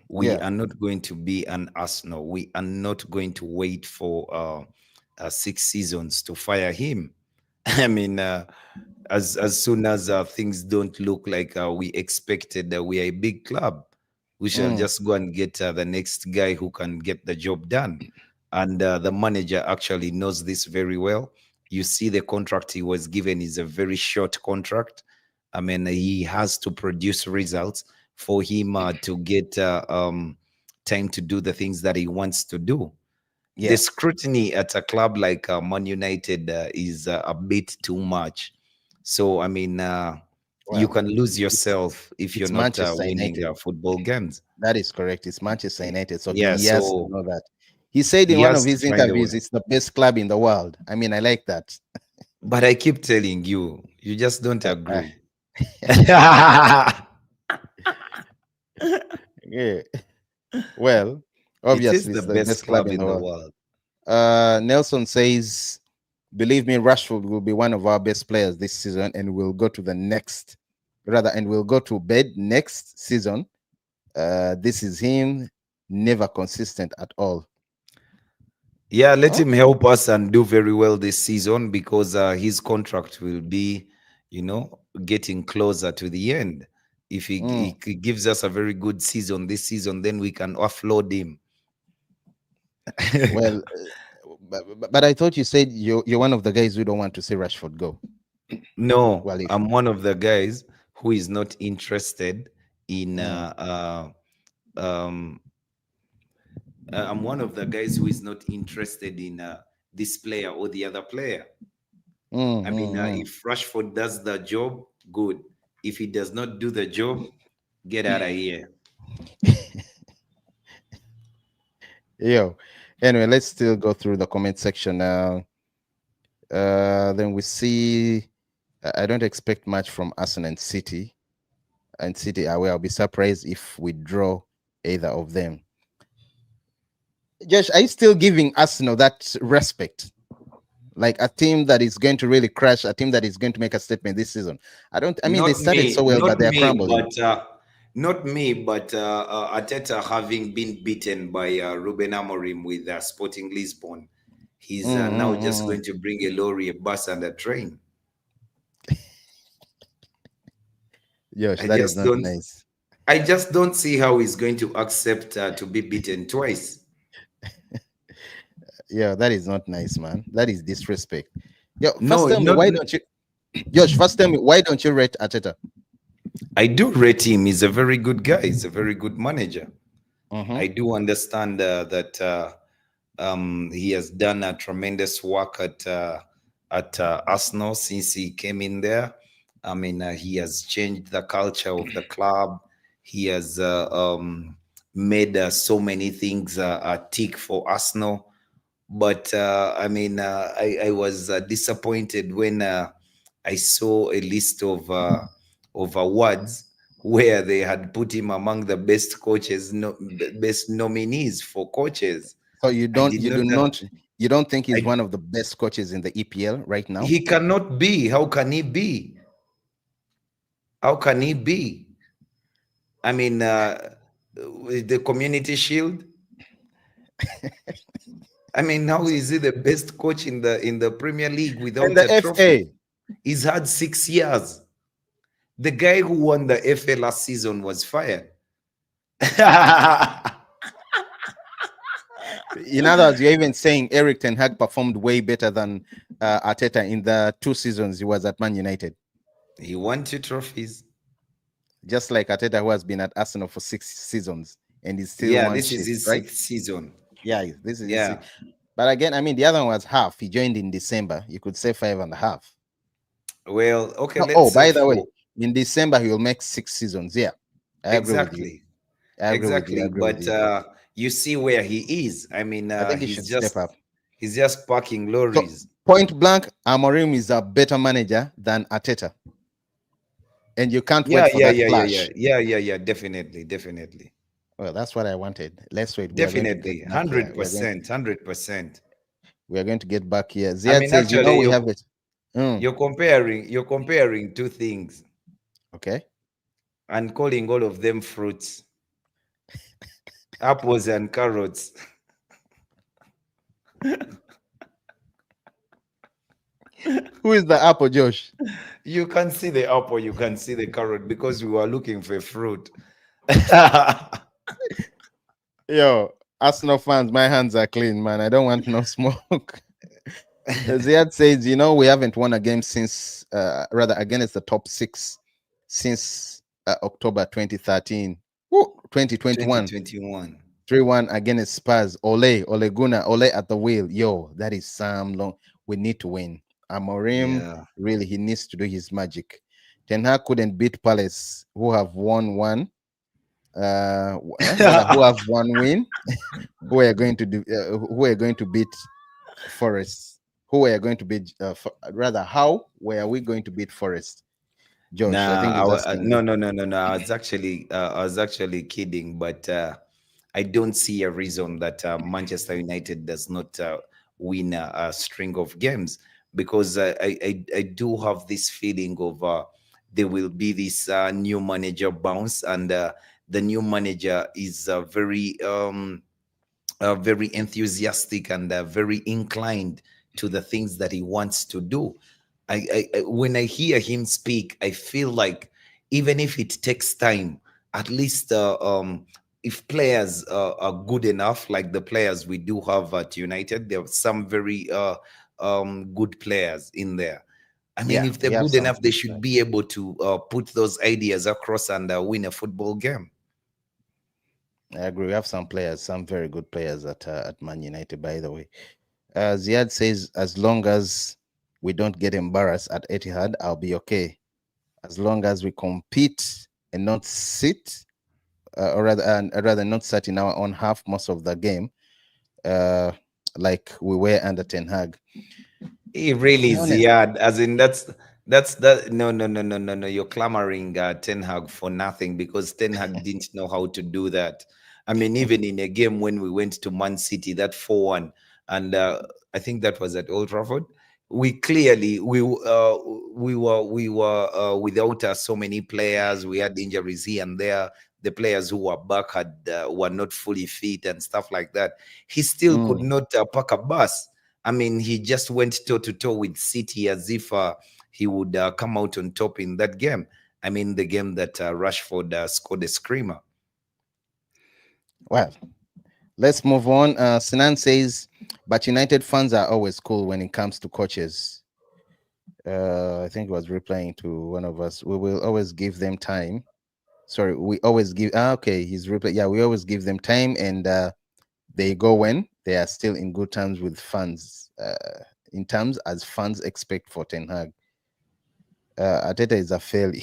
we Yeah. are not going to be an Arsenal. We are not going to wait for 6 seasons to fire him. I mean, as soon as things don't look like we expected, we are a big club. We shall Mm, just go and get the next guy who can get the job done. And the manager actually knows this very well. You see, the contract he was given is a very short contract. I mean, he has to produce results for him to get time to do the things that he wants to do. The yeah. scrutiny at a club like Man United is a bit too much. So, I mean, you Well, can lose it's yourself if you're it's not Manchester winning United. football games. That is correct. It's Manchester United. So Yeah, he has to so know that. He said in he one of has to his find a way. interviews, it's the best club in the world. I mean, I like that. But I keep telling you, you just don't Uh, uh, agree. yeah. Well, It is obviously, the it's the best best club club in in the the world. world. Nelson says, believe me, Rashford will be one of our best players this season and will go to the next, rather, and will go to bed next season. This is him, never consistent at all. Yeah, let Huh? him help us and do very well this season because his contract will be, getting closer to the end. If Mm. he gives us a very good season this season, then we can offload him. Well, but I thought you said you're one of the guys who don't want to see Rashford go. No, Well, if I'm one of the guys who is not interested in. mm, Um, I'm one of the guys who is not interested in this player or the other player. mm, I mean, mm, if Rashford does the job, good. If he does not do the job, get out of here. yo. Anyway, let's still go through the comment section now. Then we see. I don't expect much from Arsenal and City. And City, I'll be surprised if we draw either of them. Josh, are you still giving Arsenal that respect? Like a team that is going to really crash, a team that is going to make a statement this season. I don't. I mean, they Not started me, so well, not but they are me, crumbling. but not me, but Ateta having been beaten by Ruben Amorim with Sporting Lisbon, he's Mm, now mm, just mm, mm. going to bring a lorry, a bus, and a train. Josh, I that is just not don't, nice. I just don't see how he's going to accept to be beaten twice. Yeah, that is not nice, man. That is disrespect. Yo, first No, tell me not. why don't you, Josh? First tell me why don't you rate Ateta? I do rate him. He's a very good guy. He's a very good manager. Mm-hmm. I do understand that he has done a tremendous work at Arsenal since he came in there. I mean, he has changed the culture of the club. He has made so many things tick for Arsenal. But I mean, I was disappointed when I saw a list of awards where they had put him among the best coaches, no, best nominees for coaches. So I did not. you don't think he's I, one of the best coaches in the EPL right now? he cannot be. How can he be? How can he be? I mean, with the Community Shield. I mean, now is he the best coach in the Premier League And without the a trophy? FA. He's had 6 years. The guy who won the FA last season was fired. In other words, you're even saying Eric Ten Hag performed way better than Arteta in the 2 seasons he was at Man United. He won 2 trophies. Just like Arteta, who has been at Arsenal for 6 seasons and he still Yeah, wants this is shit, his right? sixth season. Yeah, this is. Yeah. But again, I mean, the other one was half. He joined in December. You could say 5.5. Well, okay, No, oh, let's by the way, for in December he will make 6 seasons. Yeah, I agree with you. exactly, I agree with you. I exactly. agree with But you. you see where he is. I mean, I think he should step up. he's just parking So lorries. point blank, Amorim is a better manager than Arteta, and you can't Yeah, wait for yeah, that yeah, yeah, yeah, clash. yeah, yeah, yeah. Definitely, definitely, Well, that's what I wanted. Let's wait. We are going to get definitely. back here. Hundred percent, 100%. We are going to get back here. I Ziad mean, says, actually, we have it. Mm, you're comparing two things okay. and calling all of them fruits, apples and carrots. Who is the apple, Josh? You can see the apple, you can see the carrot because we were looking for fruit. Yo, Arsenal fans, my hands are clean, man. I don't want no smoke. Ziad says, we haven't won a game since, rather, against the top six since October 2013. Woo, 2021. 2021. 3-1 against Spurs. Ole Gunnar, Ole at the wheel. Yo, that is some long. We need to win. Amorim, Yeah. really, he needs to do his magic. Ten Hag couldn't beat Palace, who have won one. Rather, who have one win. Who are going to do? Who are going to beat Forest? Who are going to beat? Rather, how were we going to beat Forest? Josh, I think he's asking No, you. no, no, no, no. I was actually kidding, but I don't see a reason that Manchester United does not win a string of games because I do have this feeling of there will be this new manager bounce, and the new manager is very enthusiastic and very inclined to the things that he wants to do. When I hear him speak, I feel like even if it takes time, at least if players are good enough, like the players we do have at United, there are some very good players in there. I mean, Yeah, if they're we have good some enough, they good should players. be able to put those ideas across and win a football game. I agree. We have some players, some very good players at Man United. By the way, Ziad says, as long as we don't get embarrassed at Etihad, I'll be okay. As long as we compete and not sit, or rather not sit in our own half most of the game, uh, like we were under Ten Hag. He To really be is, honest, yeah. As in, that's that. No, no, no, no, no, no. You're clamoring Ten Hag for nothing because Ten Hag didn't know how to do that. I mean, even in a game when we went to Man City, that 4-1, and I think that was at Old Trafford. We clearly we were without so many players. We had injuries here and there. The players who were back were not fully fit and stuff like that. He still could mm, not park a bus. I mean, he just went toe to toe with City as if he would come out on top in that game. I mean, the game that Rashford scored a screamer. well, let's move on. Sinan says, but United fans are always cool when it comes to coaches. I think he was replying to one of us. We will always give them time. Sorry, we always give. Okay, he's reply. Yeah, we always give them time, and they go when they are still in good terms with fans. In terms as fans expect for Ten Hag. Arteta is a failure.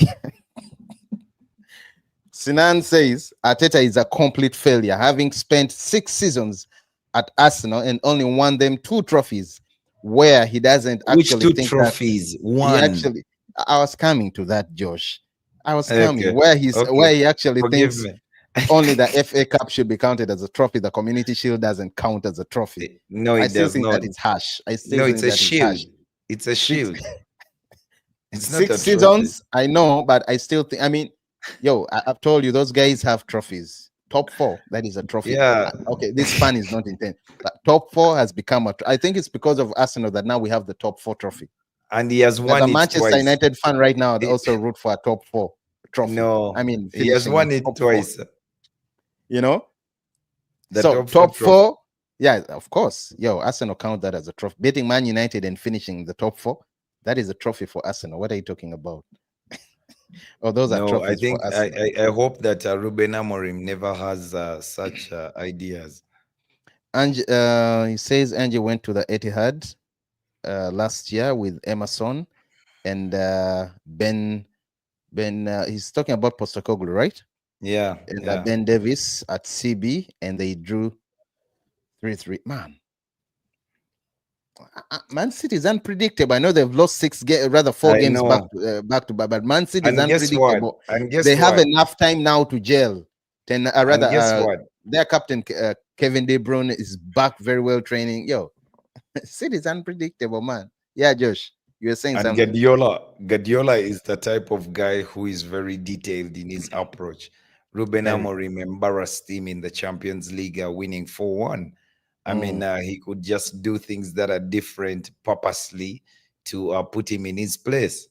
Sinan says Arteta is a complete failure, having spent 6 seasons at Arsenal and only won them 2 trophies, where he doesn't Which actually two think that trophies? he One. actually. I was coming to that, Josh. I was coming Okay. where Okay. he actually Forgive thinks me. only the FA Cup should be counted as a trophy. The Community Shield doesn't count as a trophy. No, I it still does think not. that it's harsh. I still No, it's think a that it's harsh. shield. It's a Six shield. It's not six a trophy. seasons, I know, but I still think. I mean, Yo, I've told you those guys have trophies. Top four, that is a trophy. Yeah, Okay, this fun is not intent. But top four has become I think it's because of Arsenal that now we have the top four trophy. and he has As a won it Manchester twice. United fan right now, they Eh, also root for a top four trophy. I No, mean, he has finishing won it top four, twice. you know? The So top four top trophy. four, yeah, of course. Yo, Arsenal count that as a trophy. Beating Man United and finishing the top four, that is a trophy for Arsenal. What are you talking about? Oh, those are No, I trophies for think Arsenal. I hope that Ruben Amorim never has such ideas. And he says Angie went to the Etihad last year with Emerson and Ben. He's talking about Postecoglou, right? Yeah, And yeah. Ben Davis at CB, and they drew 3-3. Man, Man City is unpredictable. I know they've lost rather four I games back know. to back, but Man City is And guess what? unpredictable. And guess They have what? enough time now to gel. Rather, And guess what? their captain Kevin De Bruyne is back very well training. Yo, City is unpredictable, man. Yeah, Josh, you were saying And something. Guardiola is the type of guy who is very detailed in his approach. Ruben Very. Amorim embarrassed him in the Champions League, winning 4-1. I mean, Mm, he could just do things that are different purposely to put him in his place.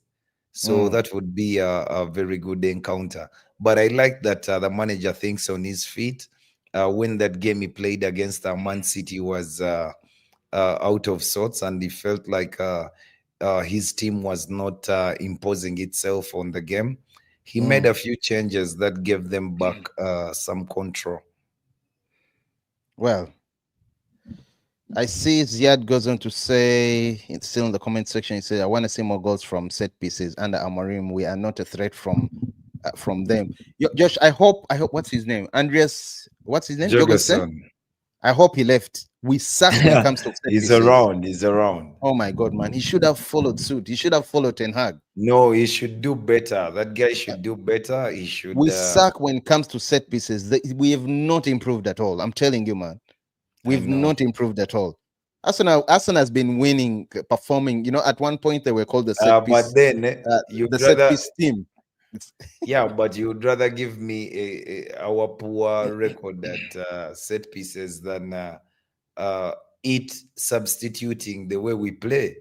So mm, that would be a very good encounter. But I like that the manager thinks on his feet. When that game he played against Man City was out of sorts, and he felt like his team was not imposing itself on the game. He made mm. a few changes that gave them back some control. Well, I see Ziad goes on to say, it's still in the comment section. He said, I want to see more goals from set pieces under Amorim. We are not a threat from them. Josh, I hope, what's his name? What's his name? Jorgensen? Jurgensen. I hope he left. We suck when it comes to set He's pieces. around. He's around. Oh my God, man. He should have followed suit. He should have followed Ten Hag. No, he should do better. That guy should do better. He should. We suck when it comes to set pieces. We have not improved at all. I'm telling you, man. I We've know. not improved at all. Arsenal has been winning, performing. At one point they were called But then you'd the set rather, piece team. It's, yeah, but you'd rather give me our poor record at set pieces than uh, it substituting the way we play.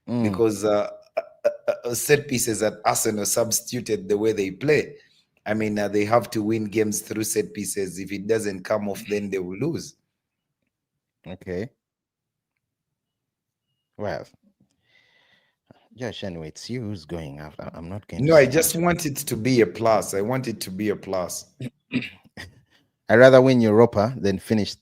mm, Because set pieces at Arsenal substituted the way they play. I mean, they have to win games through set pieces. If it doesn't come off, then they will lose. okay. Well, Josh, anyway, it's you who's going after. I'm not going to No, I say just much. want it to be a plus. I want it to be a plus. I'd rather win Europa than finish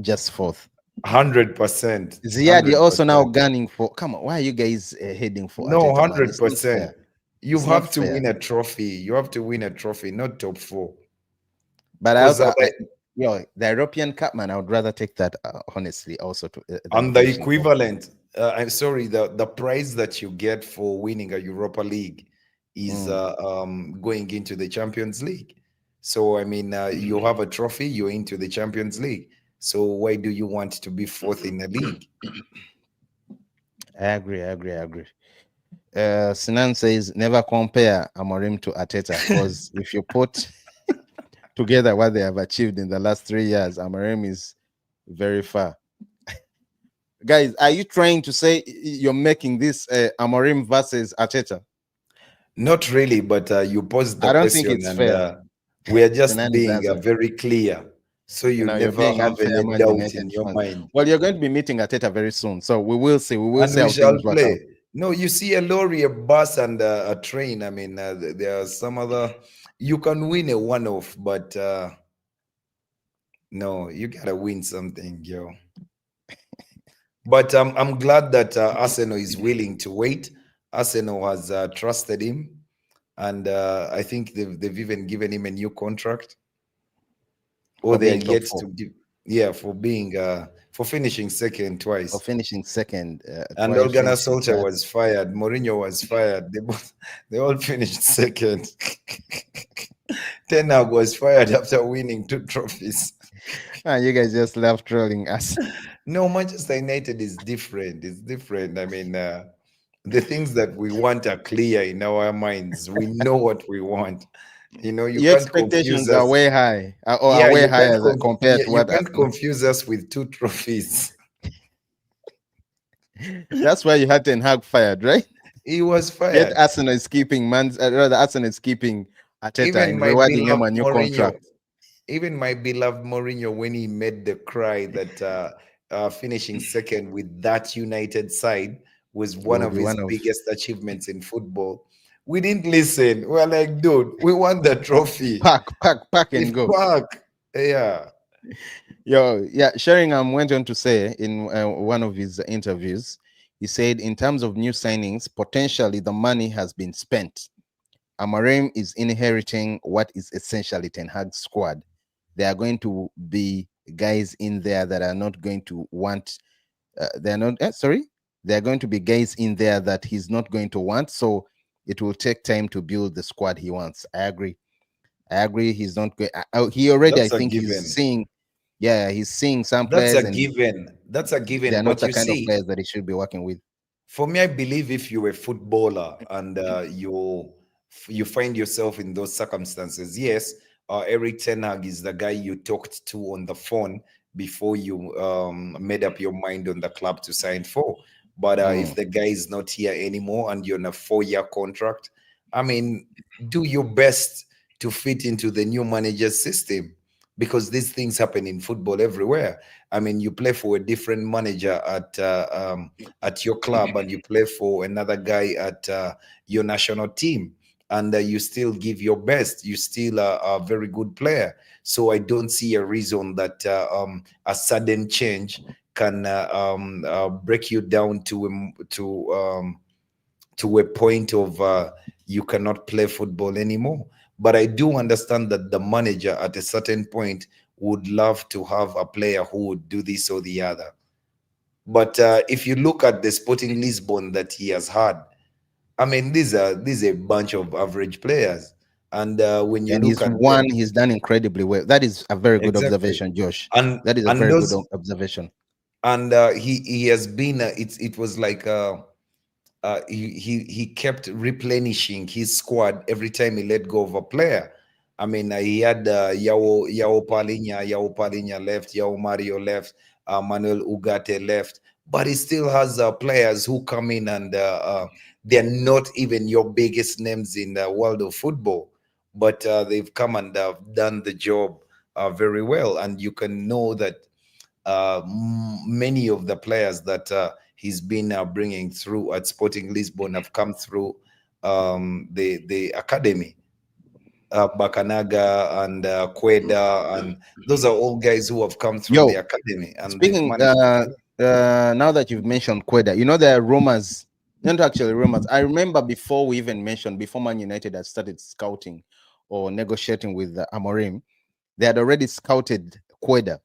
just fourth. 100%. Ziad, you're also now 100%. gunning for. Come on, why are you guys heading for No, Ateta, man? It's not 100%. fair. You It's not have to fair. win a trophy. You have to win a trophy, not top four. But Because the European Cup, man, I would rather take that honestly, also than on the finishing top. equivalent, I'm sorry, the prize that you get for winning a Europa League is Mm. going into the Champions League. So, I mean, you have a trophy, you're into the Champions League. So, why do you want to be fourth in the league? I agree. Sinan says never compare Amorim to Ateta because if you put together what they have achieved in the last 3 years, Amorim is very far. Guys, are you trying to say you're making this Amorim versus Ateta? Not really, but you posed the I don't think question, it's and fair. we are just Sinan is being answering. very clear. So, you You're never being have unfair, any Man doubt in United your fans. mind. Well, you're going to be meeting Ateta very soon, so we will see. We will And see we how shall things work out. play. No, you see a lorry, a bus, and a train. I mean, there are some other. You can win a one-off, but no, you gotta win something, yo. But I'm glad that Arsenal is willing to wait. Arsenal has trusted him, and I think they've even given him a new contract, or For they are being top yet four, to give. Yeah, for being for finishing second for twice. finishing second And twice, Olgana finishing Solskjaer third. was fired. Mourinho was fired. They all finished second. Ten Hag was fired after winning 2 trophies. Ah, you guys just love trolling us. No, Manchester United is different. It's different. I mean, the things that we want are clear in our minds. We know what we want. You Your can't confuse expectations are us. way high, or are Yeah, way higher compared to you what can't Arsenal. confuse us with two trophies. That's why you had Ten Hag fired, right? He was Yet fired. Arsenal is keeping rather Arsenal is keeping Ateta Even and my rewarding him beloved a new Mourinho, contract. even my beloved Mourinho, when he made the cry that finishing second with that United side was It one will of be his one of biggest achievements in football. We didn't listen. We're like, dude, we won the trophy. pack It's and go. back. Yeah. Yo, yeah, Sheringham went on to say in one of his interviews, he said, in terms of new signings, potentially the money has been spent. Amorim is inheriting what is essentially Ten Hag's squad. There are going to be guys in there that are not going to want. They're not. Sorry, there are going to be guys in there that he's not going to want. So it will take time to build the squad he wants. I agree. I agree. He's not going. He already. I That's a think he's given. seeing. Yeah, he's seeing some That's players, a and given. That's a they're given. not But the you kind of see, players that he should be working with. for me, I believe if you're a footballer and you find yourself in those circumstances, yes, Eric Ten Hag is the guy you talked to on the phone before you made up your mind on the club to sign for. But if Mm. the guy is not here anymore and you're on a 4-year contract, I mean, do your best to fit into the new manager's system, because these things happen in football everywhere. I mean, you play for a different manager at your club and you play for another guy at your national team, and you still give your best. You still are a very good player. So I don't see a reason that a sudden change can break you down to a point of you cannot play football anymore. But I do understand that the manager at a certain point would love to have a player who would do this or the other. But if you look at the Sporting Lisbon that he has had, I mean, these are a bunch of average players. And when you And look he's at won. them, He's done incredibly well. That is a very good exactly, observation, Josh. and That is a and very good those observation. and he has been it was like he kept replenishing his squad every time he let go of a player. I mean, he had Yao Palinya left, Yao Mario left, Manuel Ugarte left, but he still has players who come in and they're not even your biggest names in the world of football, but they've come and done the job very well, and you can know that many of the players that he's been bringing through at Sporting Lisbon have come through the academy. Bakanaga and Queda, and those are all guys who have come through the Yo, academy and they've speaking, managed. now that you've mentioned Queda, there are rumors, not actually rumors. I remember before we even mentioned, before Man United had started scouting or negotiating with Amorim, they had already scouted Queda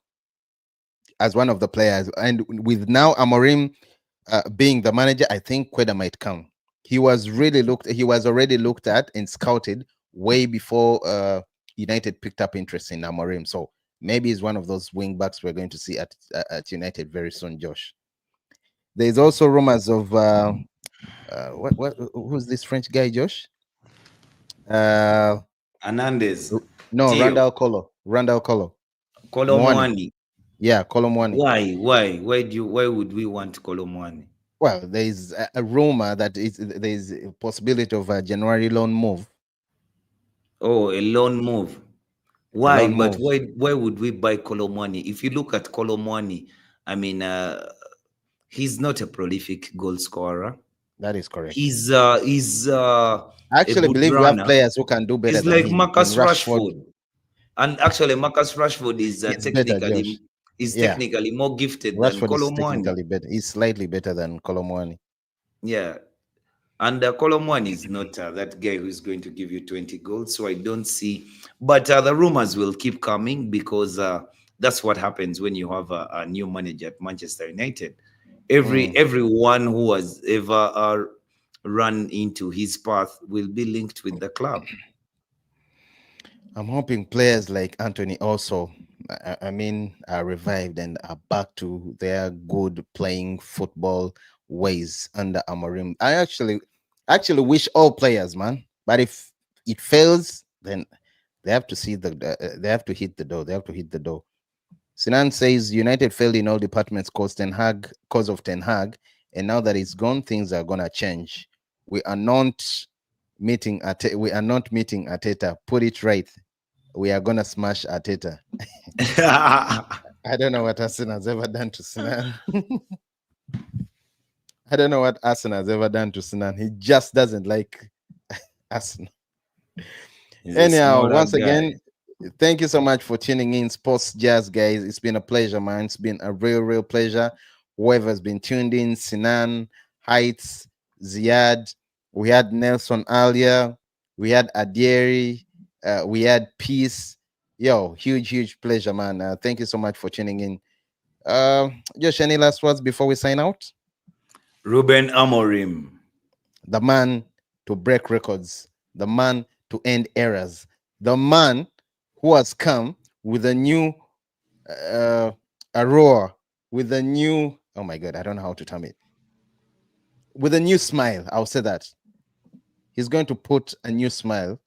as one of the players. And with now Amorim being the manager, I think Queda might come. He was already looked at and scouted way before United picked up interest in Amorim. So maybe he's one of those wing backs we're going to see at United very soon, Josh. There's also rumors of who's this French guy, Josh? Uh Hernandez, no, Theo, Randall Colo. Mwani. Kolomwani. Yeah, Colo Mwani. Why would we want Kolomwani? Well, there's a rumor that there's a possibility of a January loan move. Oh, a loan move. A Why? loan But move. why would we buy Kolomwani? If you look at Kolomwani, I mean, he's not a prolific goal scorer. That is correct. He's I a actually good believe we have runner. players who can do better He's than like him. In Marcus Rashford, Rashford, and actually Marcus Rashford he's better, Josh. is Yeah, technically more gifted than Rashford is Kolomwani. technically better. He's slightly better than Colomwani. Yeah, and Kolomwani is not that guy who's going to give you 20 goals. So I don't see. But the rumors will keep coming because that's what happens when you have a new manager at Manchester United. Mm. Everyone who has ever run into his path will be linked with the club. I'm hoping players like Anthony also, I mean, are revived and are back to their good playing football ways under Amorim. I actually wish all players, man. But if it fails, then they have to see they have to hit the door. They have to hit the door. Sinan says United failed in all departments cause of Ten Hag, and now that it's gone, things are gonna change. We are not we are not meeting Ateta. Put it right. We are gonna smash Ateta. I don't know what Arsenal has ever done to Sinan. I don't know what Arsenal has ever done to Sinan. He just doesn't like Arsenal. He's a Anyhow, smaller once guy. again, thank you so much for tuning in, Sports Jazz, guys. It's been a pleasure, man. It's been a real pleasure. Whoever's been tuned in, Sinan, Heights, Ziad, we had Nelson earlier, we had Adieri, we had Peace. Yo, huge pleasure, man. Thank you so much for tuning in. Josh, any last words before we sign out? Ruben Amorim. The man to break records, the man to end errors, the man who has come with a new a roar, with a new, oh my god, I don't know how to term it, with a new smile. I'll say that. He's going to put a new smile.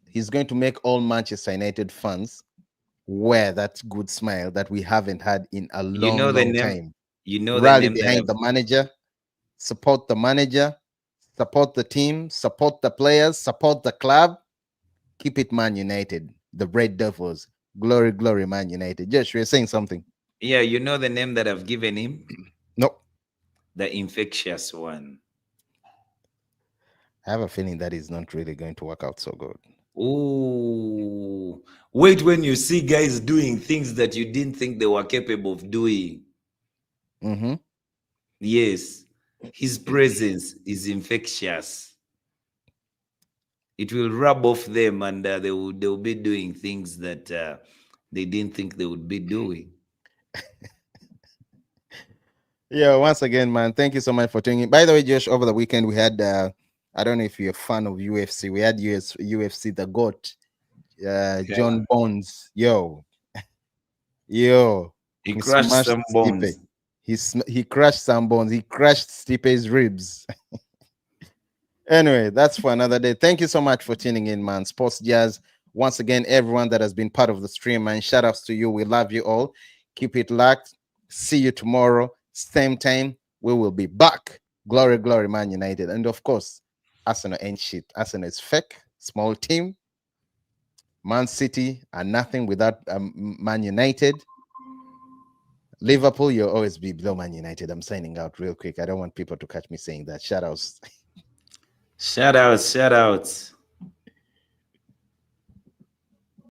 He's going to make all Manchester United fans wear that good smile that we haven't had in a You know the long name. time. You know the Rally name that behind I've. the manager, support the manager, support the team, support the players, support the club. Keep it Man United, the Red Devils. Glory, Man United. Josh, you're saying something. Yeah, you know the name that I've given him. No, The infectious one. I have a feeling that is not really going to work out so good. Oh, wait when you see guys doing things that you didn't think they were capable of doing. Mm-hmm. Yes, his presence is infectious. It will rub off them, and they will be doing things that they didn't think they would be doing. Yeah, once again, man, thank you so much for tuning in. By the way, Josh, over the weekend we had I don't know if you're a fan of UFC. We had UFC the GOAT, Yeah, John Bones. Yo, he he crushed smashed some Stipe. bones. He crushed some bones. He crushed Stipe's ribs. Anyway, that's for another day. Thank you so much for tuning in, man. Sports Jazz. Once again, everyone that has been part of the stream, man. Shout outs to you. We love you all. Keep it locked. See you tomorrow, same time. We will be back. Glory, Man United. And of course, Arsenal ain't shit. Arsenal is fake, small team. Man City are nothing without Man United. Liverpool, you'll always be below Man United. I'm signing out real quick. I don't want people to catch me saying that. Shout outs. Shout outs, shout outs.